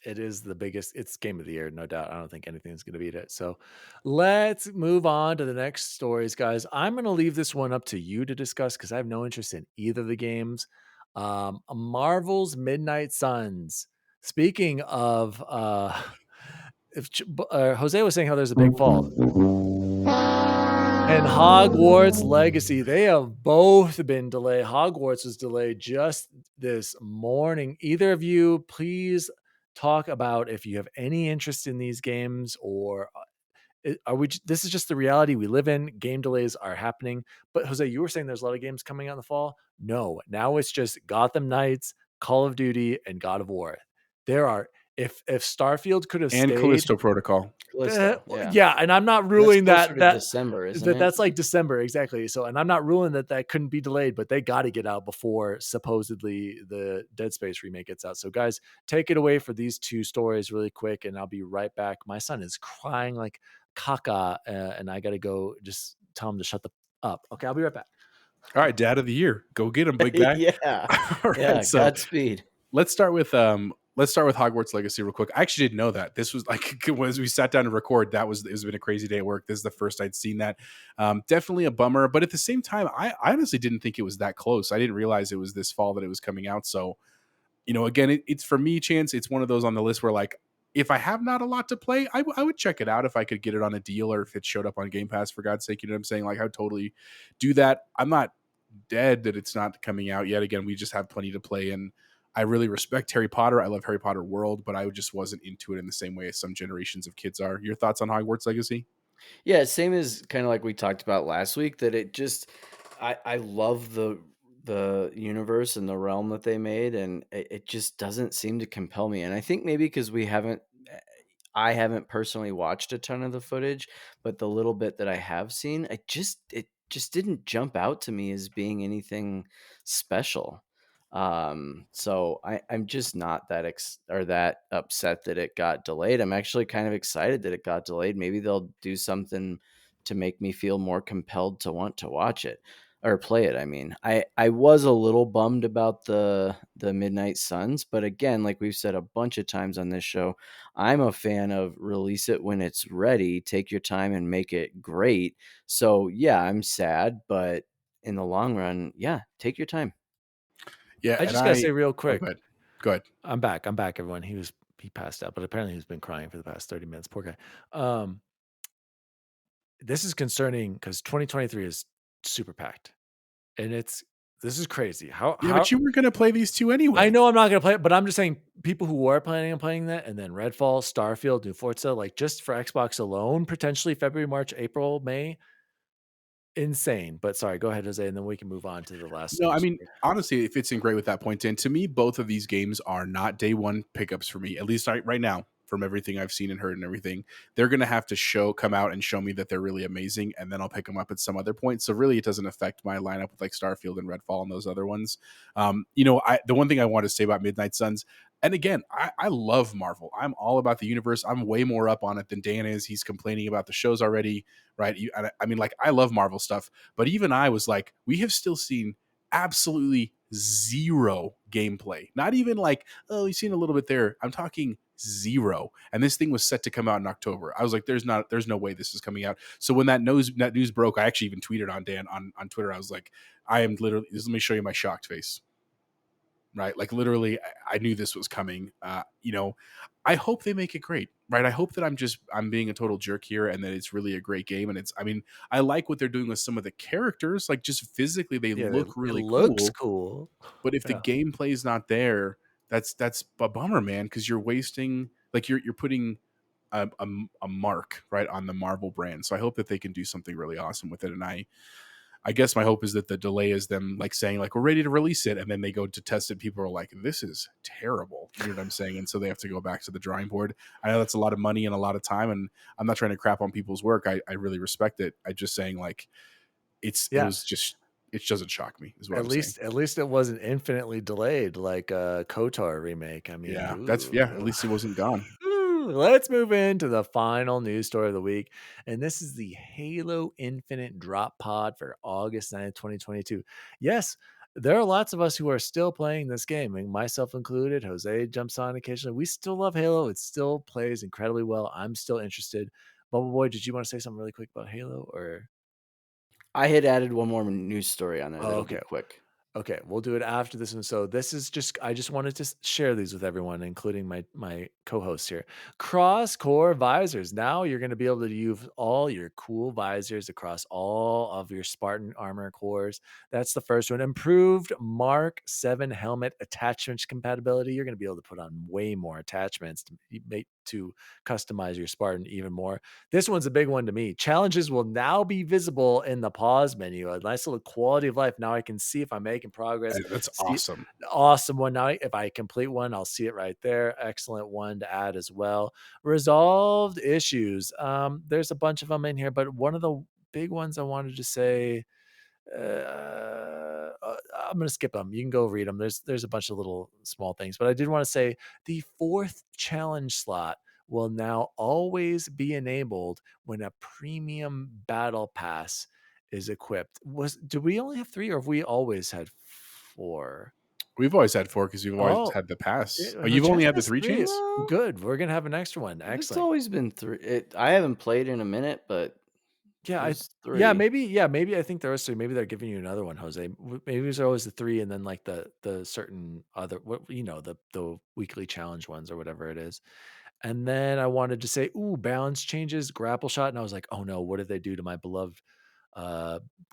it is the biggest. It's game of the year, no doubt. I don't think anything's going to beat it. So let's move on to the next stories, guys. I'm going to leave this one up to you to discuss because I have no interest in either of the games. Marvel's Midnight Suns. Speaking of, Jose was saying how there's a big fall. And Hogwarts Legacy, they have both been delayed. Hogwarts was delayed just this morning. Either of you, please talk about if you have any interest in these games, or are we? This is just the reality we live in. Game delays are happening. But Jose, you were saying there's a lot of games coming out in the fall. No, now it's just Gotham Knights, Call of Duty, and God of War. There are. If Starfield could have And stayed, Callisto Protocol. yeah, and I'm not ruling that December, isn't it? That's like December, exactly. So, and I'm not ruling that couldn't be delayed, but they got to get out before supposedly the Dead Space remake gets out. So, guys, take it away for these two stories really quick, and I'll be right back. My son is crying like caca, and I got to go just tell him to shut the up. Okay, I'll be right back. All right, Dad of the Year, go get him, big guy. Yeah, All right, yeah. so Godspeed. let's start with Hogwarts Legacy real quick. I actually didn't know that. This was like, as we sat down to record, it's been a crazy day at work. This is the first I'd seen that. Definitely a bummer, but at the same time, I honestly didn't think it was that close. I didn't realize it was this fall that it was coming out. So, again, it's for me, Chance, it's one of those on the list where, like, if I have not a lot to play, I would check it out if I could get it on a deal, or if it showed up on Game Pass, for God's sake. You know what I'm saying? Like, I would totally do that. I'm not dead that it's not coming out yet. Again, we just have plenty to play, and I really respect Harry Potter. I love Harry Potter World, but I just wasn't into it in the same way as some generations of kids are. Your thoughts on Hogwarts Legacy? Yeah, same as kind of like we talked about last week, that it just I love the universe and the realm that they made, and it just doesn't seem to compel me. And I think maybe because I haven't personally watched a ton of the footage, but the little bit that I have seen, it just didn't jump out to me as being anything special. So I'm just not that upset that it got delayed. I'm actually kind of excited that it got delayed. Maybe they'll do something to make me feel more compelled to want to watch it or play it. I mean, I was a little bummed about the Midnight Suns, but again, like we've said a bunch of times on this show, I'm a fan of release it when it's ready, take your time and make it great. So yeah, I'm sad, but in the long run, yeah, take your time. Yeah, I just gotta say real quick. Go ahead. I'm back, everyone. He passed out, but apparently he's been crying for the past 30 minutes. Poor guy. This is concerning because 2023 is super packed, and this is crazy. But you were going to play these two anyway. I know I'm not going to play it, but I'm just saying people who were planning on playing that, and then Redfall, Starfield, New Forza, like just for Xbox alone, potentially February, March, April, May. Insane. But sorry, go ahead, Jose, and then we can move on to the last. No, I mean, honestly, it fits in great with that point. And to me, both of these games are not day one pickups for me, at least right now, from everything I've seen and heard and everything. They're going to have to come out and show me that they're really amazing, and then I'll pick them up at some other point. So really, it doesn't affect my lineup with like Starfield and Redfall and those other ones. The one thing I want to say about Midnight Suns, and again, I love Marvel. I'm all about the universe. I'm way more up on it than Dan is. He's complaining about the shows already, right? I mean, like, I love Marvel stuff, but even I was like, we have still seen absolutely zero gameplay. Not even like, oh, we've seen a little bit there. I'm talking zero. And this thing was set to come out in October. I was like, there's no way this is coming out. So when that news broke, I actually even tweeted on Dan on Twitter. I was like, I am literally, let me show you my shocked face. Right? Like, literally, I knew this was coming. I hope they make it great, right? I hope that I'm being a total jerk here and that it's really a great game. And I like what they're doing with some of the characters. Like, just physically, they look really cool. Looks cool. But if the gameplay is not there, that's a bummer, man, because you're wasting, like, you're putting a mark, right, on the Marvel brand. So I hope that they can do something really awesome with it. And I guess my hope is that the delay is them like saying like, we're ready to release it. And then they go to test it. People are like, this is terrible. You know what I'm saying? And so they have to go back to the drawing board. I know that's a lot of money and a lot of time, and I'm not trying to crap on people's work. I really respect it. I'm just saying, like, it doesn't shock me. Is what at least it wasn't infinitely delayed like a KOTOR remake. I mean, at least it wasn't gone. Let's move into the final news story of the week. And this is the Halo Infinite drop pod for August 9th, 2022. Yes, there are lots of us who are still playing this game, and myself included. Jose jumps on occasionally. We still love Halo. It still plays incredibly well. I'm still interested. BubbleBoy, did you want to say something really quick about Halo, or? I had added one more news story on there. Oh, That'll okay. be quick. Okay, we'll do it after this one. So this is just, I just wanted to share these with everyone, including my co-hosts here. Cross core visors. Now you're going to be able to use all your cool visors across all of your Spartan armor cores. That's the first one. Improved Mark 7 helmet attachment compatibility. You're going to be able to put on way more attachments to customize your Spartan even more. This one's a big one to me. Challenges will now be visible in the pause menu. A nice little quality of life. Now I can see if I'm making progress. That's awesome. Awesome one. Now, if I complete one, I'll see it right there. Excellent one to add as well. Resolved issues. There's a bunch of them in here, but one of the big ones I wanted to say, I'm going to skip them. You can go read them. There's a bunch of little small things, but I did want to say the 4th challenge slot will now always be enabled when a premium battle pass is equipped. Do we only have 3, or have we always had 4? We've always had 4 because you've always Oh, had the pass. it- Oh, you've only had the Chance 3 has 3. chains? No. Good. We're gonna have an extra one. It's Excellent. always been 3. I haven't played in a minute, but Yeah, it's 3. maybe I think there was 3. Maybe they're giving you another one, Jose. Maybe there's always the 3, and then like the certain other, the weekly challenge ones or whatever it is. And then I wanted to say, ooh, balance changes, grapple shot, and I was like, oh no, what did they do to my beloved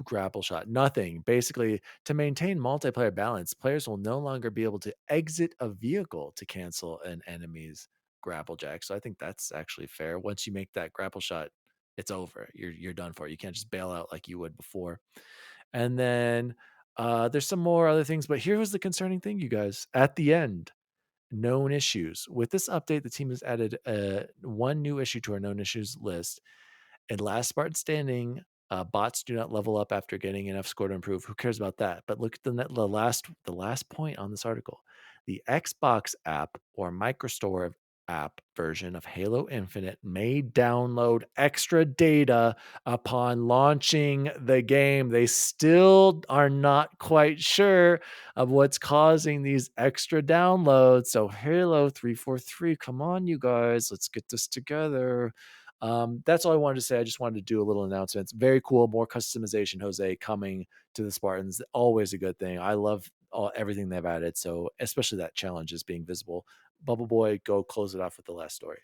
grapple shot? Nothing. Basically, to maintain multiplayer balance, players will no longer be able to exit a vehicle to cancel an enemy's grapple jack. So I think that's actually fair. Once you make that grapple shot, it's over. You're done for. You can't just bail out like you would before. And then there's some more other things, but here was the concerning thing, you guys. At the end, known issues. With this update, the team has added one new issue to our known issues list. In Last Spartan Standing, bots do not level up after getting enough score to improve. Who cares about that? But look at the last point on this article. The Xbox app or MicroStore app version of Halo Infinite may download extra data upon launching the game. They still are not quite sure of what's causing these extra downloads. So Halo 343, come on, you guys, let's get this together. That's all I wanted to say. I just wanted to do a little announcement. It's very cool. More customization, Jose, coming to the Spartans. Always a good thing. I love everything they've added. So especially that challenge is being visible. BubbleBoy, go close it off with the last story.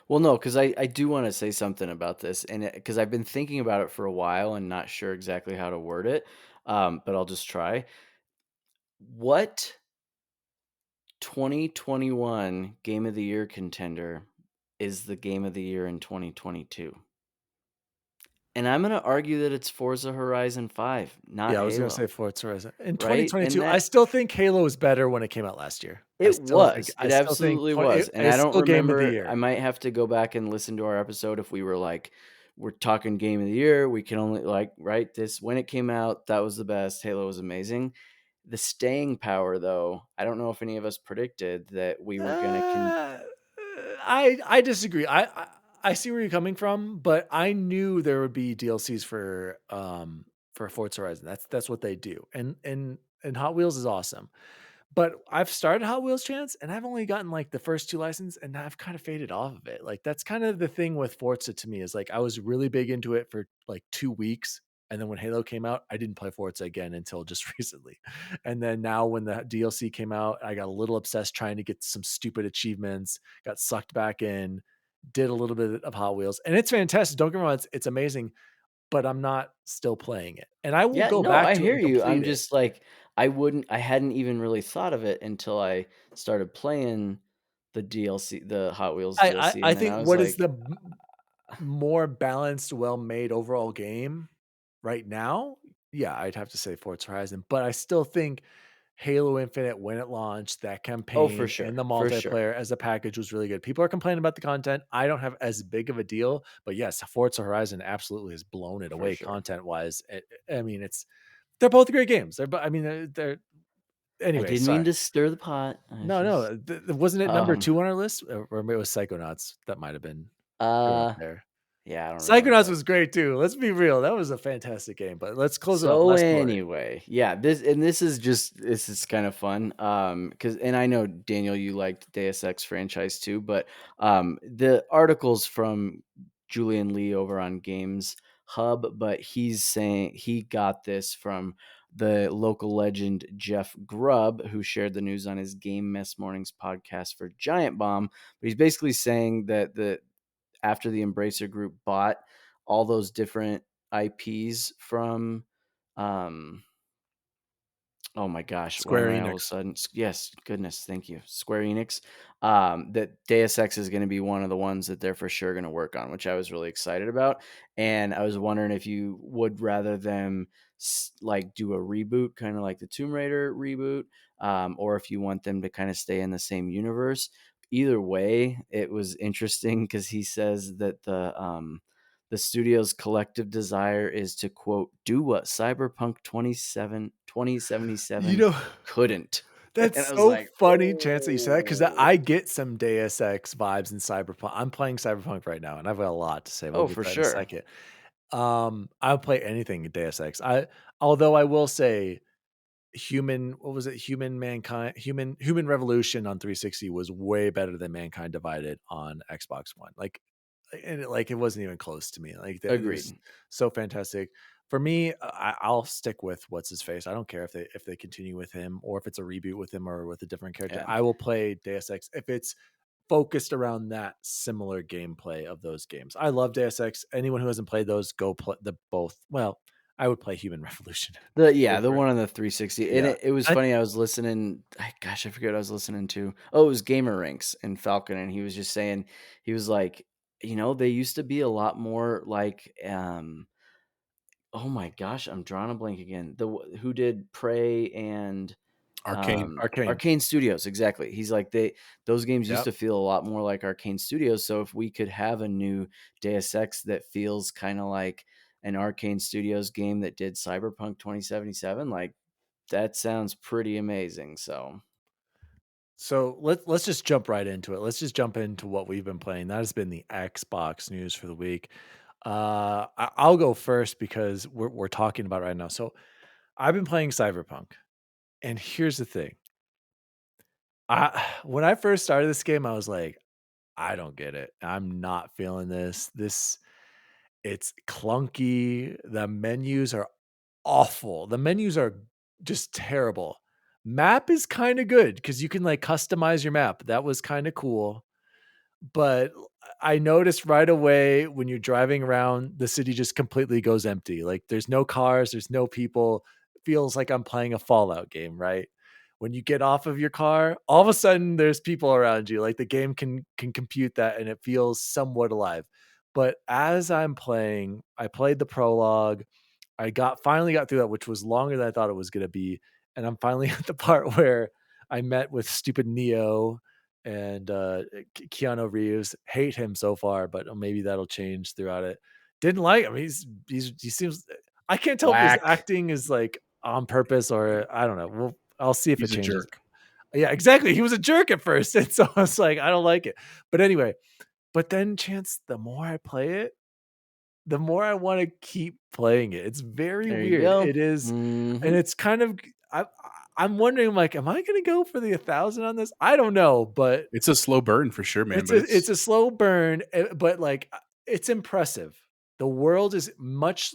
Well, no, because I do want to say something about this, and because I've been thinking about it for a while and not sure exactly how to word it, but I'll just try. What 2021 Game of the Year contender is the Game of the Year in 2022? And I'm going to argue that it's Forza Horizon 5, not Yeah, I was going Halo. to say Forza Horizon. In Right? 2022, And I still think Halo was better when it came out last year. It was. It absolutely was. And I it's don't still Game of the remember. Year. I might have to go back and listen to our episode if we were like, we're talking Game of the Year. We can only right, this when it came out, that was the best. Halo was amazing. The staying power, though, I don't know if any of us predicted that we were going to. I disagree. I see where you're coming from, but I knew there would be DLCs for Forza Horizon. That's what they do. And Hot Wheels is awesome. But I've started Hot Wheels Chance, and I've only gotten like the first 2 licenses, and I've kind of faded off of it. Like that's kind of the thing with Forza to me, is like I was really big into it for like 2 weeks, and then when Halo came out, I didn't play Forza again until just recently. And then now when the DLC came out, I got a little obsessed trying to get some stupid achievements, got sucked back in, did a little bit of Hot Wheels, and it's fantastic. Don't get me wrong, it's amazing, but I'm not still playing it. And I will Yeah, go no, back I to it hear and you. I'm complete it. just like, I hadn't even really thought of it until I started playing the DLC, the Hot Wheels DLC. I And then think I was what is like, the more balanced, well-made overall game right now, yeah, I'd have to say Forza Horizon, but I still think Halo Infinite, when it launched, that oh, for campaign and sure. the For sure. multiplayer as a package was really good. People are complaining about the content. I don't have as big of a deal, but yes, Forza Horizon absolutely has blown it For away sure. content-wise. I mean, they're both great games. They're I anyway, didn't sorry. mean to stir the pot. No, wasn't it number Um, 2 on our list? Or maybe it was Psychonauts. That might have been. They're up uh, there. Yeah, I don't remember Psychonauts that. was great too. Let's be real. That was a fantastic game, but let's close it off. So Less story. anyway, yeah, this is kind of fun. Because and I know Daniel, you liked Deus Ex franchise too, but the articles from Julian Lee over on Games Hub, but he's saying he got this from the local legend Jeff Grubb, who shared the news on his Game Mess Mornings podcast for Giant Bomb. But he's basically saying that after the Embracer Group bought all those different IPs from oh my gosh, why Square am I all of a Enix. sudden? Yes, goodness, thank you, Square Enix. That Deus Ex is going to be one of the ones that they're for sure going to work on, which I was really excited about. And I was wondering if you would rather them like do a reboot, kind of like the Tomb Raider reboot, or if you want them to kind of stay in the same universe. Either way, it was interesting because he says that the studio's collective desire is to, quote, do what Cyberpunk 2077 You know, couldn't. And that's I was so like, funny, Chance, that you said that, because oh, I get some Deus Ex vibes in Cyberpunk. I'm playing Cyberpunk right now, and I've got a lot to say. We'll oh, get for to that in a sure. second. I'll play anything in Deus Ex. Although I will say, Human Revolution on 360 was way better than Mankind Divided on Xbox One. It wasn't even close to me. Like, it Agreed. was so fantastic. For me, I'll stick with what's his face. I don't care if they continue with him or if it's a reboot with him or with a different character. Yeah. I will play Deus Ex if it's focused around that similar gameplay of those games. I love Deus Ex. Anyone who hasn't played those, go play the both. Well, I would play Human Revolution. The over it. one on the 360. And Yeah. it was funny. I was listening. Gosh, I forget what I was listening to. Oh, it was Gamer Ranks and Falcon. And he was just saying, he was like, they used to be a lot more like, oh my gosh, I'm drawing a blank again. Who did Prey and Arcane. Arcane Studios, exactly. He's like, those games used Yep. to feel a lot more like Arcane Studios. So if we could have a new Deus Ex that feels kind of like an Arcane Studios game that did Cyberpunk 2077, like that sounds pretty amazing. So let's just jump right into it. Let's just jump into what we've been playing. That has been the Xbox news for the week. I'll go first because we're talking about it right now. So I've been playing Cyberpunk, and here's the thing. When I first started this game, I was like, I don't get it. I'm not feeling this. It's clunky. The menus are awful. The menus are just terrible. Map is kind of good because you can like customize your map. That was kind of cool. But I noticed right away when you're driving around, the city just completely goes empty. Like, there's no cars, there's no people. It feels like I'm playing a Fallout game, right? When you get off of your car, all of a sudden there's people around you. Like, the game can compute that and it feels somewhat alive. But as I'm playing, I played the prologue. Finally got through that, which was longer than I thought it was going to be. And I'm finally at the part where I met with stupid Neo and Keanu Reeves. Hate him so far, but maybe that'll change throughout it. Didn't like him. He seems, I can't tell if his Whack. acting is like on purpose or I don't know. I'll see if He's it a changes. jerk. Yeah, exactly. He was a jerk at first. And so I was like, I don't like it. But anyway, then Chance, the more I play it, the more I want to keep playing it. It's very there you weird. go. It is, Mhm. and it's kind of. I'm wondering, like, am I going to go for the 1,000 on this? I don't know, but It's a slow burn for sure, man. it's a slow burn, but like, it's impressive. The world is much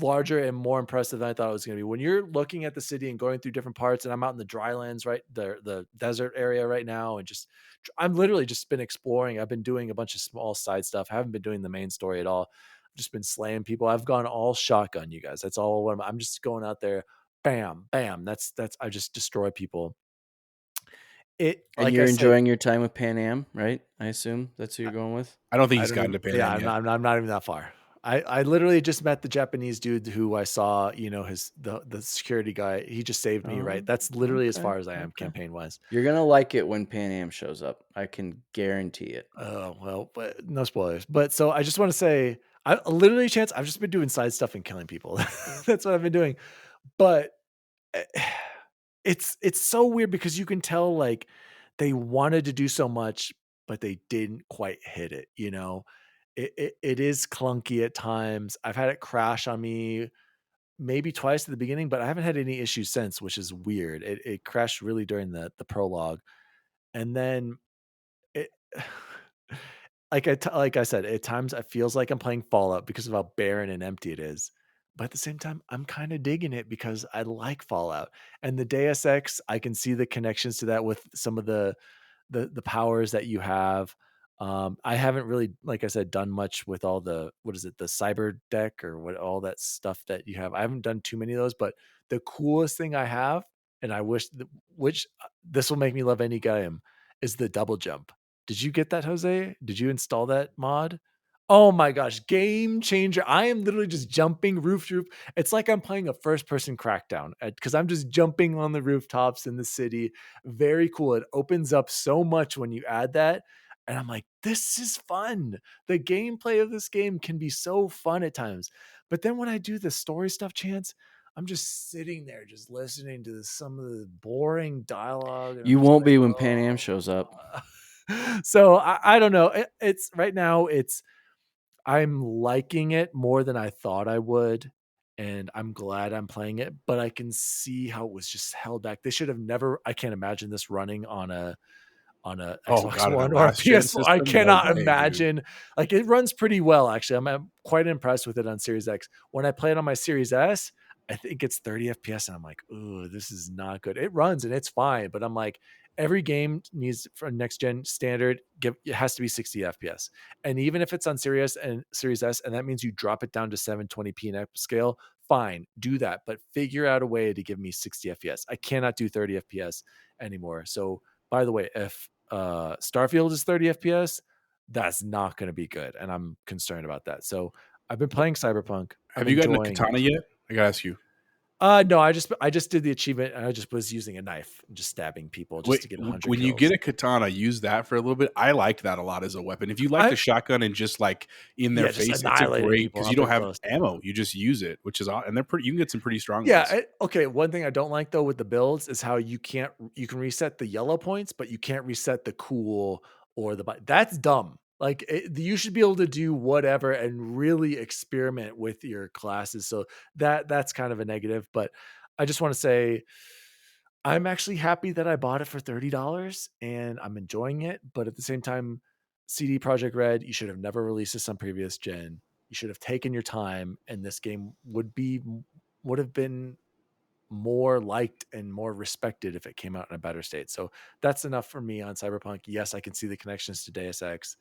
larger and more impressive than I thought it was going to be. When you're looking at the city and going through different parts, and I'm out in the drylands, right, the desert area right now, and I'm literally just been exploring. I've been doing a bunch of small side stuff. I haven't been doing the main story at all. I've just been slaying people. I've gone all shotgun, you guys. That's all. I'm just going out there, bam, bam. That's I just destroy people. And Like you're I said, enjoying your time with Pan Am, right? I assume that's who you're going with. I don't think I he's don't gotten even, to Pan yeah, Am yet. I'm not even that far. I literally just met the Japanese dude who I saw, the security guy. He just saved me, right? That's literally as far as I am campaign wise. You're gonna like it when Pan Am shows up. I can guarantee it. Oh, well, but no spoilers. But so I just want to say, I literally, Chance, I've just been doing side stuff and killing people. That's what I've been doing. But eh, it's so weird because you can tell like they wanted to do so much, but they didn't quite hit it, it is clunky at times. I've had it crash on me maybe twice at the beginning, but I haven't had any issues since, which is weird. It crashed really during the prologue, and then it like I said, at times it feels like I'm playing Fallout because of how barren and empty it is. But at the same time, I'm kind of digging it because I like Fallout. And the Deus Ex, I can see the connections to that with some of the powers that you have. I haven't really, like I said, done much with all the, what is it, the cyber deck or what, all that stuff that you have. I haven't done too many of those, but the coolest thing I have, and I wish which this will make me love any game, is the double jump. Did you get that, Jose? Did you install that mod? Oh my gosh, game changer. I am literally just jumping roof to roof. It's like I'm playing a first person Crackdown because I'm just jumping on the rooftops in the city. Very cool. It opens up so much when you add that. And I'm like, this is fun. The gameplay of this game can be so fun at times. But then when I do the story stuff, Chance, I'm just sitting there just listening to some of the boring dialogue. You won't be when Pan Am shows up. So I don't know. It's right now I'm liking it more than I thought I would. And I'm glad I'm playing it, but I can see how it was just held back. They should have never, I can't imagine this running on a Xbox One or a PS4. I cannot imagine. Like it runs pretty well, actually. I'm quite impressed with it on Series X. When I play it on my Series S, I think it's 30 FPS, and I'm like, ooh, this is not good. It runs and it's fine, but I'm like, every game needs for next gen standard, it has to be 60 FPS. And even if it's on Series S, and that means you drop it down to 720p in upscale, fine, do that, but figure out a way to give me 60 FPS. I cannot do 30 FPS anymore. So by the way, if Starfield is 30 FPS, that's not going to be good, and I'm concerned about that. So I've been playing Cyberpunk. Have you gotten a katana yet? I gotta ask you. No, I just did the achievement, and I just was using a knife and just stabbing people just to get 100 when kills. you get a katana, use that for a little bit. I liked that a lot as a weapon. If you like the shotgun and just like in their face, it's a great because you don't have ammo. You just use it, which is and they're pretty. You can get some pretty strong ones. Okay. One thing I don't like though with the builds is how you can reset the yellow points, but you can't reset the cool or the. That's dumb. Like you should be able to do whatever and really experiment with your classes. So that's kind of a negative, but I just want to say I'm actually happy that I bought it for $30 and I'm enjoying it. But at the same time, CD Projekt Red, you should have never released this on previous gen. You should have taken your time, and this game would have been more liked and more respected if it came out in a better state. So that's enough for me on Cyberpunk. Yes, I can see the connections to Deus Ex.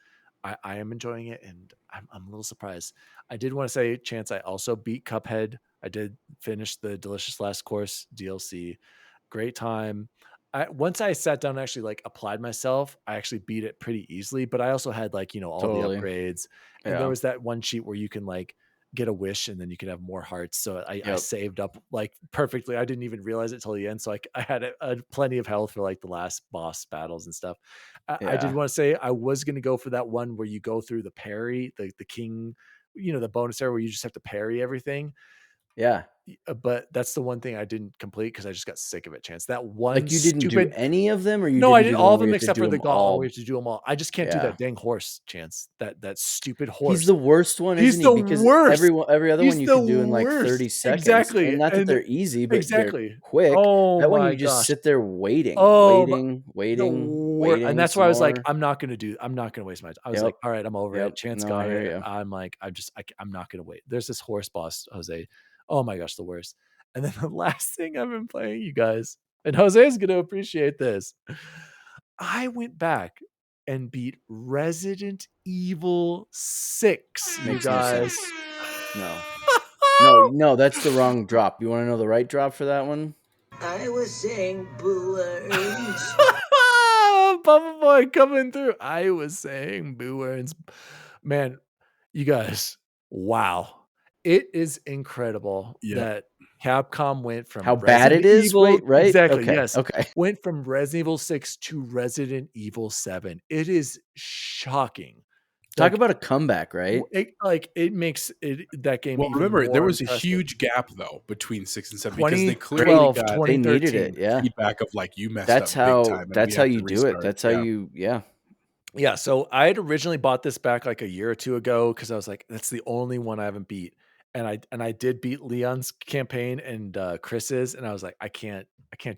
I am enjoying it, and I'm a little surprised. I did want to say, Chance, I also beat Cuphead. I did finish the Delicious Last Course DLC. Great time. Once I sat down and actually like applied myself, I actually beat it pretty easily. But I also had like, all the upgrades. And there was that one cheat where you can like get a wish and then you can have more hearts. So I saved up like perfectly. I didn't even realize it till the end. So I had plenty of health for like the last boss battles and stuff. I did want to say I was going to go for that one where you go through the parry, the king, the bonus area where you just have to parry everything. Yeah. But that's the one thing I didn't complete because I just got sick of it, Chance. That one like you didn't do any of them, or you no, didn't I did do all of them except for the god. We have to do them all. I just can't do that Yeah. dang horse, Chance. That stupid horse. He's the worst one, He's isn't the he? Because worst. every other He's one you the can do in like worst. 30 seconds. Exactly. And not that And they're easy, but exactly. they're quick. Oh that one my you just gosh. sit there waiting, waiting. And that's why I was like, more. I'm not going to waste my time. I was like, all right, I'm over it. Chance got it. I'm like, I'm not going to wait. There's this horse boss, Jose. Oh my gosh, the worst. And then the last thing I've been playing, you guys, and Jose is going to appreciate this. I went back and beat Resident Evil 6, you guys. No, that's the wrong drop. You want to know the right drop for that one? I was saying boo earns. BubbleBoy coming through. I was saying boo earns. Man, you guys, wow. It is incredible that Capcom went from how bad it is. Wait, right? Exactly. Okay. Yes. Okay. Went from Resident Evil 6 to Resident Evil 7. It is shocking. Talk about a comeback, right? It makes that game. Well, even remember, more there was impressive. a huge gap though between 6 and 7 because they clearly they needed it. Yeah, feedback of like you messed that's up how. big time. That's how you do it. That's how you. Yeah. Yeah, so I had originally bought this back like a year or two ago because I was like, that's the only one I haven't beat. And I did beat Leon's campaign and Chris's, and I was like, I can't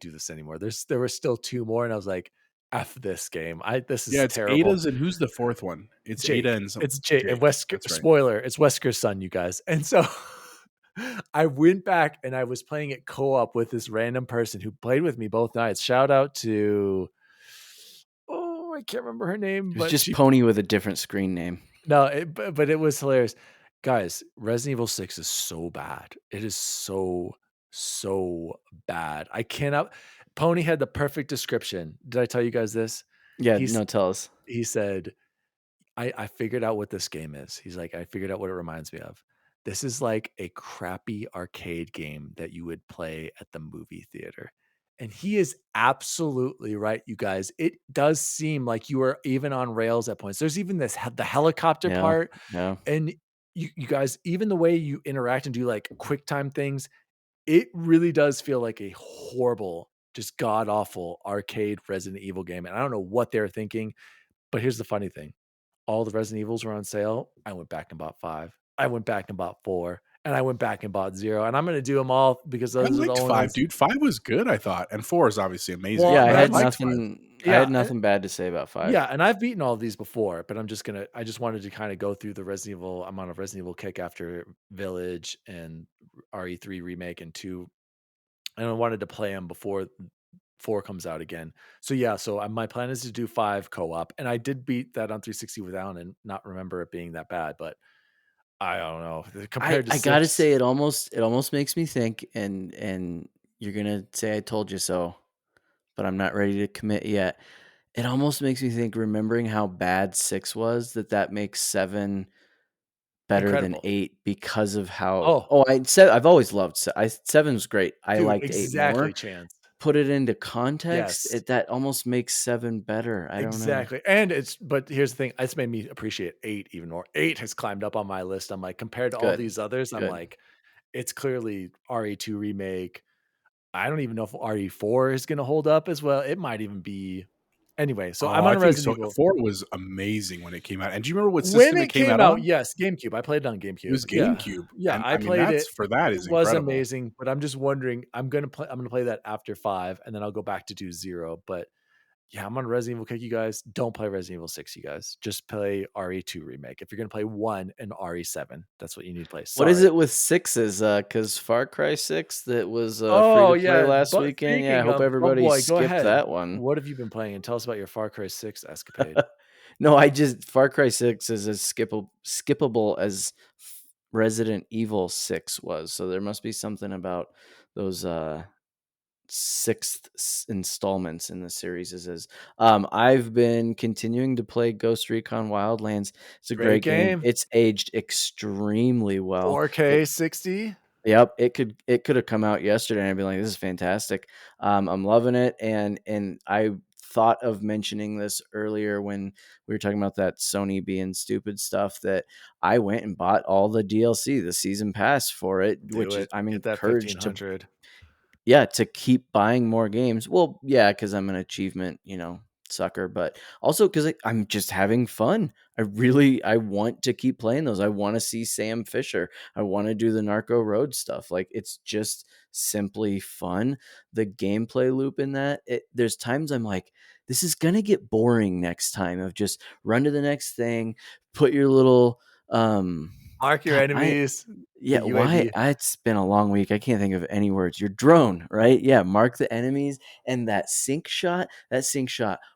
do this anymore. There were still two more, and I was like, F this game. This Yeah, is it's terrible. Ada's, and who's the fourth one? It's Ada Jake. and some It's Jake. And Wesker, That's right. spoiler, it's Wesker's son, you guys. And so I went back and I was playing it co-op with this random person who played with me both nights. Shout out to I can't remember her name, It was but just she Pony with a different screen name. no, but it was hilarious. Guys, Resident Evil 6 is so bad. It is so bad. I cannot. Pony had the perfect description. Did I tell you guys this? Yeah, He's no, tell us. he said, I figured out what this game is. He's like, I figured out what it reminds me of. This is like a crappy arcade game that you would play at the movie theater. And he is absolutely right, you guys. It does seem like you are even on rails at points. There's even the helicopter Yeah, part. yeah. And you guys, even the way you interact and do like quick time things, it really does feel like a horrible, just god awful arcade Resident Evil game. And I don't know what they're thinking, but here's the funny thing. All the Resident Evils were on sale. I went back and bought 5. I went back and bought 4. And I went back and bought 0. And I'm going to do them all because I those are the liked only 5, ones. dude. 5 was good, I thought, and 4 is obviously amazing. Well, Yeah, I but had I liked nothing. I Yeah, had nothing bad to say about 5. Yeah, and I've beaten all of these before, but I just wanted to kind of go through the Resident Evil. I'm on a Resident Evil kick after Village and RE3 remake and 2. And I wanted to play them before 4 comes out again. So yeah, my plan is to do 5 co-op, and I did beat that on 360 without and not remember it being that bad, but I don't know. Compared to I gotta 6, say, it almost makes me think, and you're gonna say I told you so, but I'm not ready to commit yet. It almost makes me think, remembering how bad 6 was, that makes 7 better than incredible. 8 because of how. Oh, Oh, I've always loved 7's great. I dude, liked 8 exactly, more. Chance. Put it into context, Yes. that almost makes 7 better. I don't know. Exactly. And but here's the thing, it's made me appreciate 8 even more. 8 has climbed up on my list. I'm like, compared to all Good, these others, I'm good. like, it's clearly RE2 remake. I don't even know if RE4 is going to hold up as well. It might even be. Anyway, so I'm I on a think so. Resident Evil. 4 was amazing when it came out. And do you remember what When system it it came came out out, on? yes, GameCube. I played it on GameCube. It was Yeah. GameCube. Yeah, And I played that's it. for that It is was incredible. amazing, but I'm just wondering, I'm gonna play that after 5, and then I'll go back to do 0. But yeah, I'm on Resident Evil kick, you guys. Don't play Resident Evil 6, you guys. Just play RE2 remake. If you're gonna play 1 and RE7, that's what you need to play. What is Sorry. it with 6s? Because Far Cry 6 that was free Oh to play yeah, last but weekend. Yeah, I speaking hope of everybody BubbleBoy, go skipped ahead. that one. What have you been playing? And tell us about your Far Cry 6 escapade. No, Far Cry 6 is as skippable as Resident Evil 6 was. So there must be something about those sixth installments in the series. I've been continuing to play Ghost Recon Wildlands. It's a great game. It's aged extremely well. 4K 60. Yep, it could have come out yesterday and I'd be like, this is fantastic. I'm loving it, and I thought of mentioning this earlier when we were talking about that Sony being stupid stuff, that I went and bought all the DLC, the season pass for it, which is I'm Get that encouraged to 1500. to keep buying more games. Well, yeah, because I'm an achievement, sucker, but also because I'm just having fun. I want to keep playing those. I want to see Sam Fisher. I want to do the Narco Road stuff. Like, it's just simply fun. The gameplay loop in that, there's times I'm like, this is gonna get boring next time, of just run to the next thing, put your little Mark your God, enemies. yeah, the why? UAV. It's been a long week. I can't think of any words. Your drone, right? Yeah, mark the enemies, and that sync shot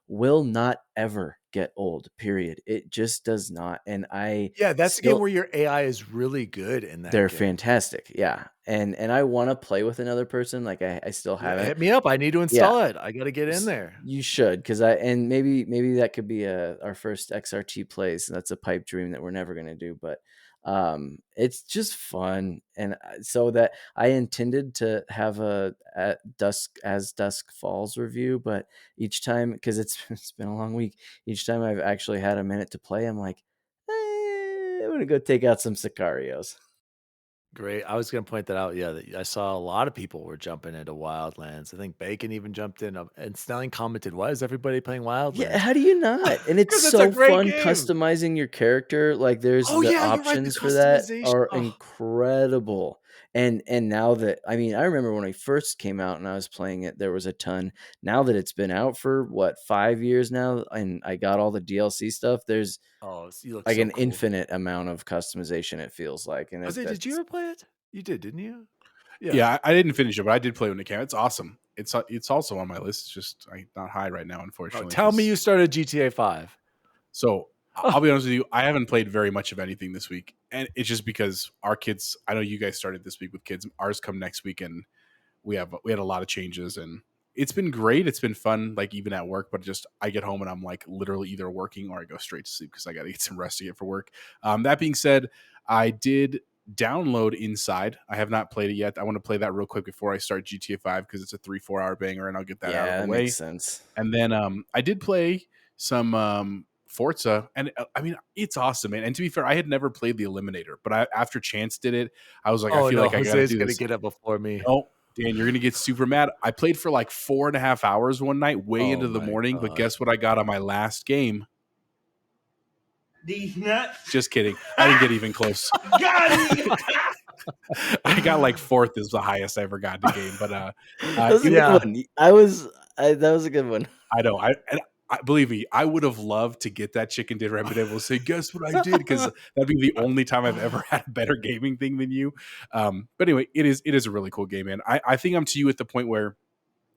will not ever get old, period. It just does not. And Yeah, that's the game where your AI is really good in that they're game. fantastic. Yeah. And I want to play with another person. Like, I still Yeah, haven't. hit me up. I need to install it. I got to get in there. You should, because maybe that could be our first XRT plays. That's a pipe dream that we're never going to do, but it's just fun. And so that I intended to have as dusk falls review, but each time, because it's been a long week, each time I've actually had a minute to play, I'm like, I'm gonna go take out some Sicarios. Great. I was going to point that out. Yeah, that I saw a lot of people were jumping into Wildlands. I think Bacon even jumped in, and Snelling commented, "Why is everybody playing Yeah, Wildlands?" how do you not? And it's Because it's a so great fun game. customizing your character. Like there's Oh the yeah, you're right. The options for that customization. are Oh, incredible. And now that I mean, I remember when it first came out and I was playing it, there was a ton. Now that it's been out for what, 5 years now, and I got all the DLC stuff, there's oh, you look like so an cool. infinite amount of customization, it feels like. And Jose, did you that's ever play it? You did, didn't you? Yeah, I didn't finish it, but I did play when it came out. It's awesome. It's also on my list. It's just not high right now, Oh, unfortunately. tell me 'cause- you started GTA 5. So I'll be honest with you, I haven't played very much of anything this week, and it's just because our kids. I know you guys started this week with kids. Ours come next week, and we had a lot of changes, and it's been great. It's been fun, like even at work. But just I get home and I'm like literally either working or I go straight to sleep because I got to get some rest to get for work. That being said, I did download Inside. I have not played it yet. I want to play that real quick before I start GTA 5 because it's a 3-4 hour banger, and I'll get that out of yeah, the that way. makes sense. And then I did play some Forza, and I mean it's awesome, man. And to be fair, I had never played the Eliminator, but after Chance did it, I was like, I Oh feel no, like I got to Jose's do gonna this. get up before me. No, Dan, you're gonna get super mad. I played for like 4.5 hours one night, way Oh into the my morning. But God. guess what I got on my last game? These nuts. Just kidding. I didn't get even close. Got him. I got like fourth is the highest I ever got in the game. But That was a yeah. good one. That was a good one. I know. I believe me, I would have loved to get that chicken dinner and been able to say, guess what I did? Because that'd be the only time I've ever had a better gaming thing than you. But anyway, it is a really cool game, man. I think I'm to you at the point where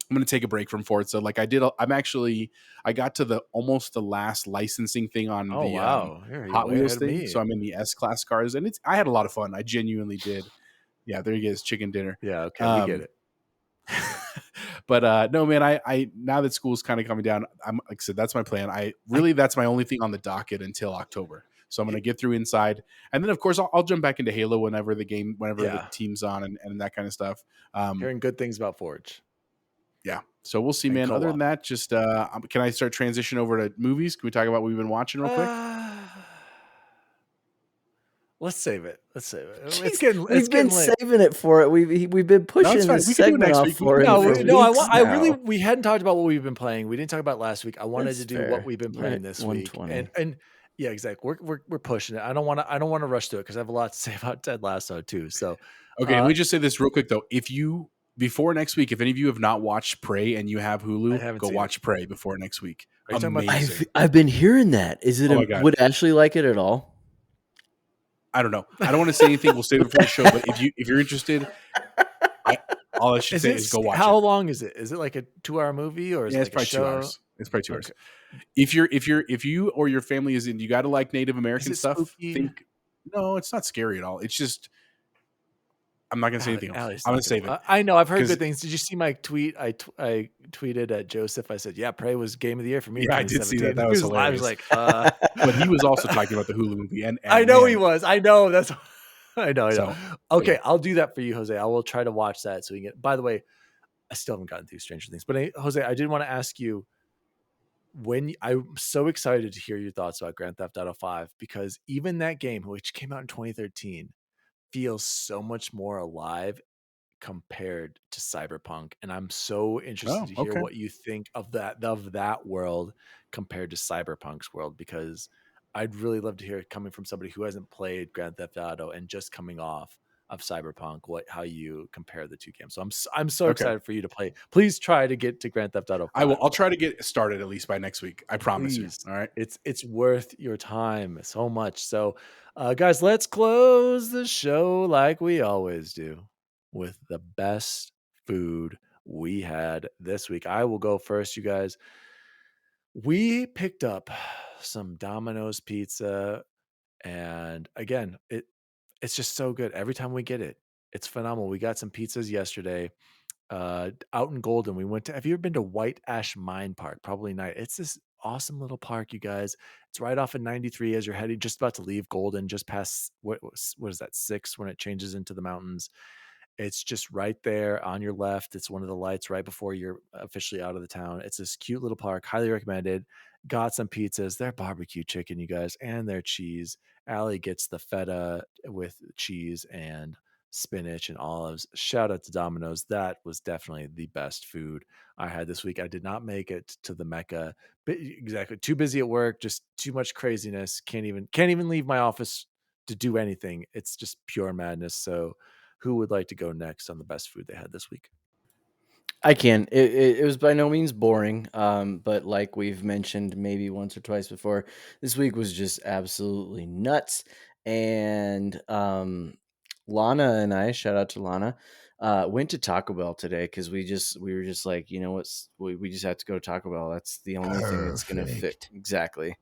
I'm going to take a break from Forza. Like I got to almost the last licensing thing on Oh the wow, you're Hot way Wheels ahead of thing. me. So I'm in the S-Class cars, and I had a lot of fun. I genuinely did. Yeah, there you go, chicken dinner. Yeah, okay, we get it. But no, man, I now that school's kind of coming down, I'm like I said, that's my plan. That's my only thing on the docket until October. So I'm going to get through Inside, and then of course I'll jump back into Halo whenever the team's on and that kind of stuff. Hearing good things about Forge. Yeah, so we'll see, And man. co-op. Other than that, just can I start transition over to movies? Can we talk about what we've been watching real quick? Let's save it. It's Jeez, getting we've been late. saving it for it. We've been pushing fine. this We can do it segment next off week. for it. No, for weeks now. we hadn't talked about what we've been playing. We didn't talk about last week. I wanted That's to do fair. what we've been playing Right, this week. 120. And yeah, exactly. We're pushing it. I don't want to rush through it because I have a lot to say about Ted Lasso too. So Okay, let me just say this real quick though. Before next week, if any of you have not watched Prey and you have I Hulu, haven't go seen watch Prey before next week. Are you talking about- Amazing. I've been hearing that. Is it? Oh my God. Would Ashley like it at all? I don't know. I don't want to say anything. We'll save it for the show. But if you're interested, all I should say is go watch How it. long is it? Is it like a 2-hour movie or is Yeah, it it's like probably a show? 2 hours. It's probably 2 hours. Okay. If you or your family is in, you got to like Native American it stuff. spooky? No, it's not scary at all. It's just I'm not gonna say anything else. Allie's I'm gonna not save gonna- it. I know. I've heard 'Cause- good things. Did you see my tweet? I tweeted at Joseph. I said, "Yeah, Prey was game of the year for me." in Yeah, I did see that. 2017." That was I hilarious. was like, But he was also talking about the Hulu movie, and I know man, he was. I know. That's. I know. So, Okay, yeah. I'll do that for you, Jose. I will try to watch that so we can get. By the way, I still haven't gotten through Stranger Things, but Jose, I did want to ask you I'm so excited to hear your thoughts about Grand Theft Auto 5 because even that game, which came out in 2013, feels so much more alive compared to Cyberpunk, and I'm so interested to hear okay. what you think of that world compared to Cyberpunk's world, because I'd really love to hear it coming from somebody who hasn't played Grand Theft Auto and just coming off of Cyberpunk, how you compare the two games. So I'm so Okay. excited for you to play. Please try to get to Grand Theft Auto 5. I will. I'll try to get started at least by next week. I promise Please. you. All right. It's worth your time so much. So, guys, let's close the show like we always do with the best food we had this week. I will go first, you guys. We picked up some Domino's pizza, and again, it's just so good. Every time we get it, it's phenomenal. We got some pizzas yesterday. Out in Golden, we went to. Have you ever been to White Ash Mine Park? Probably not. It's this awesome little park, you guys. It's right off of 93 as you're heading, just about to leave Golden, just past what is that 6 when it changes into the mountains. It's just right there on your left. It's one of the lights right before you're officially out of the town. It's this cute little park. Highly recommended. Got some pizzas. Their barbecue chicken, you guys, and their cheese. Allie gets the feta with cheese and spinach and olives. Shout out to Domino's. That was definitely the best food I had this week. I did not make it to the Mecca. Exactly. Too busy at work, just too much craziness. Can't even leave my office to do anything. It's just pure madness. So who would like to go next on the best food they had this week? I can. It was by no means boring, but like we've mentioned maybe once or twice before, this week was just absolutely nuts. And Lana and I, shout out to Lana, went to Taco Bell today because we were just like, you know what's we just have to go to Taco Bell. That's the only thing that's gonna fit. Exactly.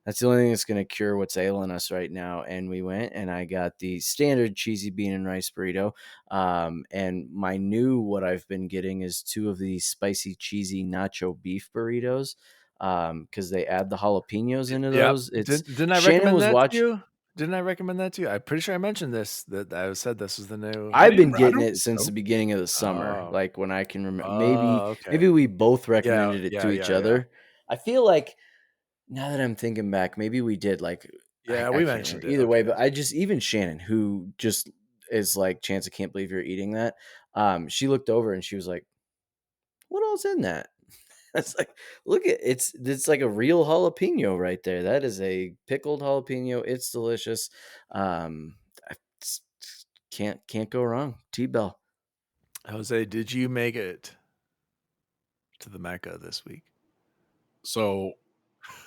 That's the only thing that's gonna cure what's ailing us right now. And we went, and I got the standard cheesy bean and rice burrito. And my new what I've been getting is 2 of these spicy cheesy nacho beef burritos. Because they add the jalapenos into those. It's Didn't I Shannon recommend was that watching. to you? Didn't I recommend that to you? I'm pretty sure I mentioned this. That I said this was the new. I've been I getting don't it since know. the beginning of the summer, Oh. like when I can remember. Oh, okay. Maybe we both Yeah, recommended it to each yeah. other. I feel like now that I'm thinking back, maybe we did. Like, Yeah, I we can't mentioned remember. it. Either way, Okay. but I just even Shannon, who just is like, Chance, I can't believe you're eating that. She looked over and she was like, "What else in that?" That's like, look at it's like a real jalapeno right there. That is a pickled jalapeno. It's delicious. I s- can't go wrong. T-Bell. Jose, did you make it to the Mecca this week? So,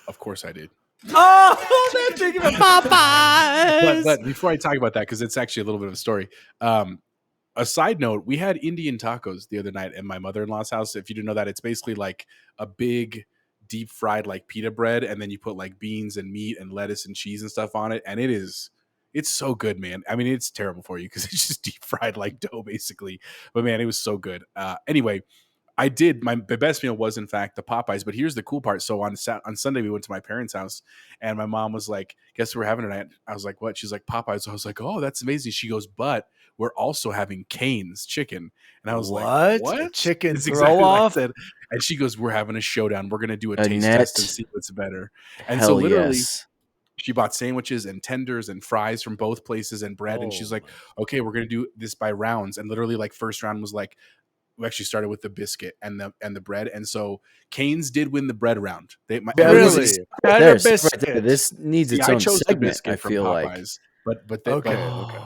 of course I did. Oh, they're thinking of Popeyes. But before I talk about that, because it's actually a little bit of a story. A side note, we had Indian tacos the other night at my mother-in-law's house. If you didn't know that, it's basically like a big deep fried like pita bread, and then you put like beans and meat and lettuce and cheese and stuff on it, and it's so good, man. I mean, it's terrible for you because it's just deep fried like dough basically, but man, it was so good. Anyway, I did. My best meal was in fact the Popeyes. But here's the cool part. So on Sunday we went to my parents' house, and my mom was like, "Guess what we're having tonight?" I was like, "What?" She's like, "Popeyes." I was like, "Oh, that's amazing." She goes, "But we're also having Cane's chicken," and I was like, What? "What?" Chicken It's throw exactly what I off? said. And she goes, "We're having a showdown. We're gonna do a taste Annette, test and see what's better." And so hell literally, yes. she bought sandwiches and tenders and fries from both places and bread. And she's Oh like, my. "Okay, we're gonna do this by rounds." And literally, like first round was like, we actually started with the biscuit and the bread, and so Canes did win the bread round. Everyone, Really? Right Cheddar there, stop right there. biscuit. This needs see, its I own chose the segment. I biscuit from feel like. Popeyes, but Okay.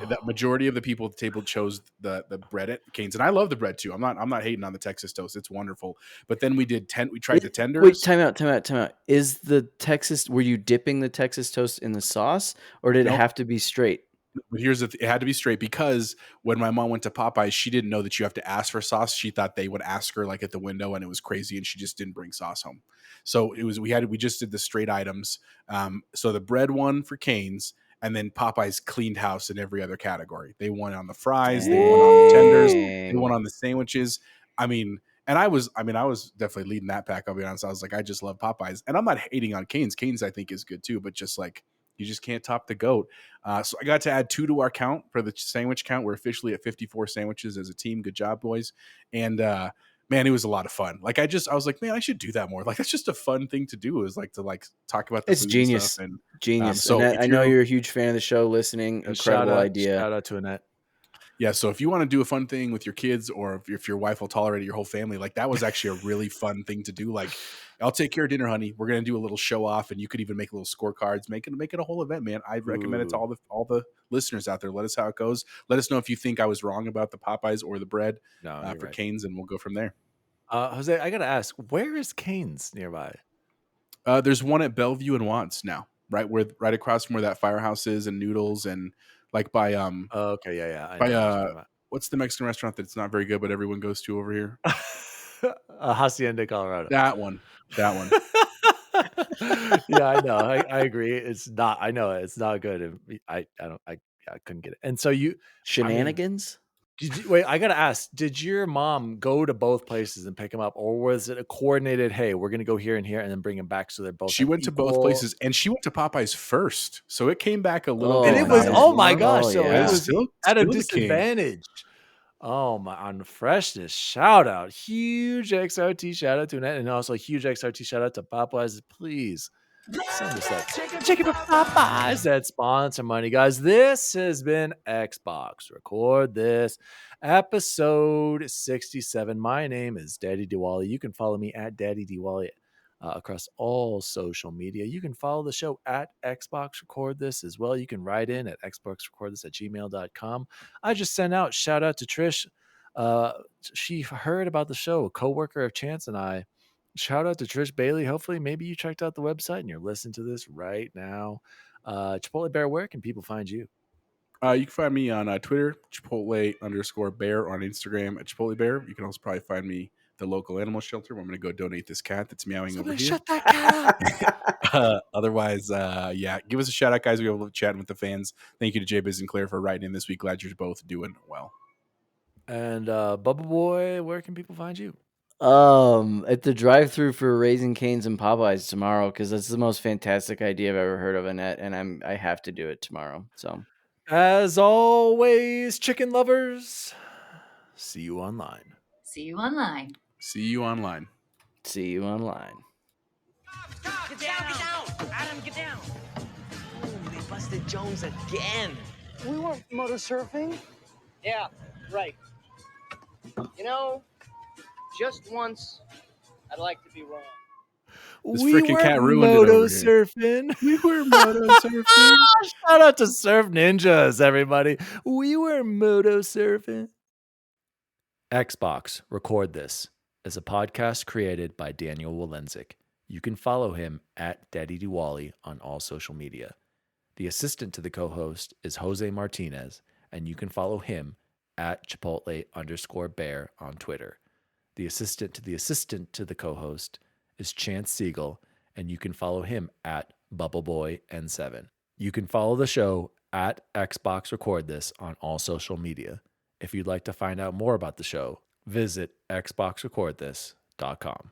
the majority of the people at the table chose the bread at Canes, and I love the bread too. I'm not hating on the Texas toast; it's wonderful. But then we tried the Wait, tenders. time out. Is the Texas? Were you dipping the Texas toast in the sauce, or did it Nope. have to be straight? But here's it had to be straight because when my mom went to Popeyes, she didn't know that you have to ask for sauce. She thought they would ask her like at the window, and it was crazy, and she just didn't bring sauce home. So we just did the straight items. So the bread one for Canes, and then Popeyes cleaned house in every other category. They won on the fries, they won on the tenders, they won Dang. on the sandwiches. I mean, I was definitely leading that pack. I'll be honest. I was like, I just love Popeyes, and I'm not hating on Canes. Canes I think is good too, but just like you just can't top the GOAT. So I got to add 2 to our count for the sandwich count. We're officially at 54 sandwiches as a team. Good job, boys. And man, it was a lot of fun. Like I was like, man, I should do that more. Like that's just a fun thing to do. Is like to like talk about the It's food genius. and stuff. And Genius. so Annette, if I know you're a huge fan of the show. Listening, incredible idea. Shout out to Annette. yeah, so if you want to do a fun thing with your kids, or if your wife will tolerate it, your whole family, like that was actually a really fun thing to do. Like, I'll take care of dinner, honey. We're gonna do a little show off, and you could even make little scorecards, make it a whole event, man. I recommend it to Ooh. all the listeners out there. Let us know how it goes. Let us know if you think I was wrong about the Popeyes or the bread No, you're for right. Canes, and we'll go from there. Jose, I gotta ask, where is Cane's nearby? There's one at Bellevue and Watts now, right across from where that firehouse is, and Noodles, and like by Oh, okay, yeah. I by know what you're talking about. what's the Mexican restaurant that's not very good but everyone goes to over here? Hacienda, Colorado. That one. Yeah, I know. I agree. It's not. I know it's not good. I don't. I couldn't get it. And so Shenanigans? wait. I gotta ask. Did your mom go to both places and pick them up, or was it a coordinated? Hey, we're gonna go here and here, and then bring them back so they're both. She went to both places, and she went to Popeyes first, so it came back a little. And bit it was. nice. Oh my gosh! Oh, So yeah. it was Still at a the king. disadvantage. Oh my! On freshness, shout out, huge XRT shout out to Annette, and also a huge XRT shout out to Popeyes. Please Somebody said, chicken for Popeyes. That sponsor money, guys. This has been Xbox Record This, episode 67. My name is Daddy Diwali. You can follow me at Daddy Diwali across all social media. You can follow the show at Xbox Record This as well. You can write in at xboxrecordthis@gmail.com. I just sent out shout out to Trish. She heard about the show, a coworker of Chance and I. Shout out to Trish Bailey. Hopefully, maybe you checked out the website and you're listening to this right now. Chipotle Bear, where can people find you? You can find me on Twitter, Chipotle_bear, on Instagram at Chipotle Bear. You can also probably find me at the local animal shelter where I'm going to go donate this cat that's meowing over here. Shut that cat up. Otherwise, yeah, give us a shout out, guys. We love chatting with the fans. Thank you to Jbizzle and Claire for writing in this week. Glad you're both doing well. And BubbleBoy, where can people find you? At the drive-thru for Raising Cane's and Popeyes tomorrow, because that's the most fantastic idea I've ever heard of, Annette, and I have to do it tomorrow. So, as always, chicken lovers, see you online. See you online. See you online. see you online. Get down! Adam, get down! Oh, they busted Jones again. We weren't motor surfing. Yeah, right. You know, just once, I'd like to be wrong. This freaking cat ruined it over here. Surfing. We were moto surfing. Shout out to Surf Ninjas, everybody. We were moto surfing. Xbox Record This is a podcast created by Daniel Walenzik. You can follow him at Daddy Diwali on all social media. The assistant to the co-host is Jose Martinez, and you can follow him at Chipotle_bear on Twitter. The assistant to the co-host is Chance Siegel, and you can follow him at BubbleBoy7. You can follow the show at Xbox Record This on all social media. If you'd like to find out more about the show, visit xboxrecordthis.com.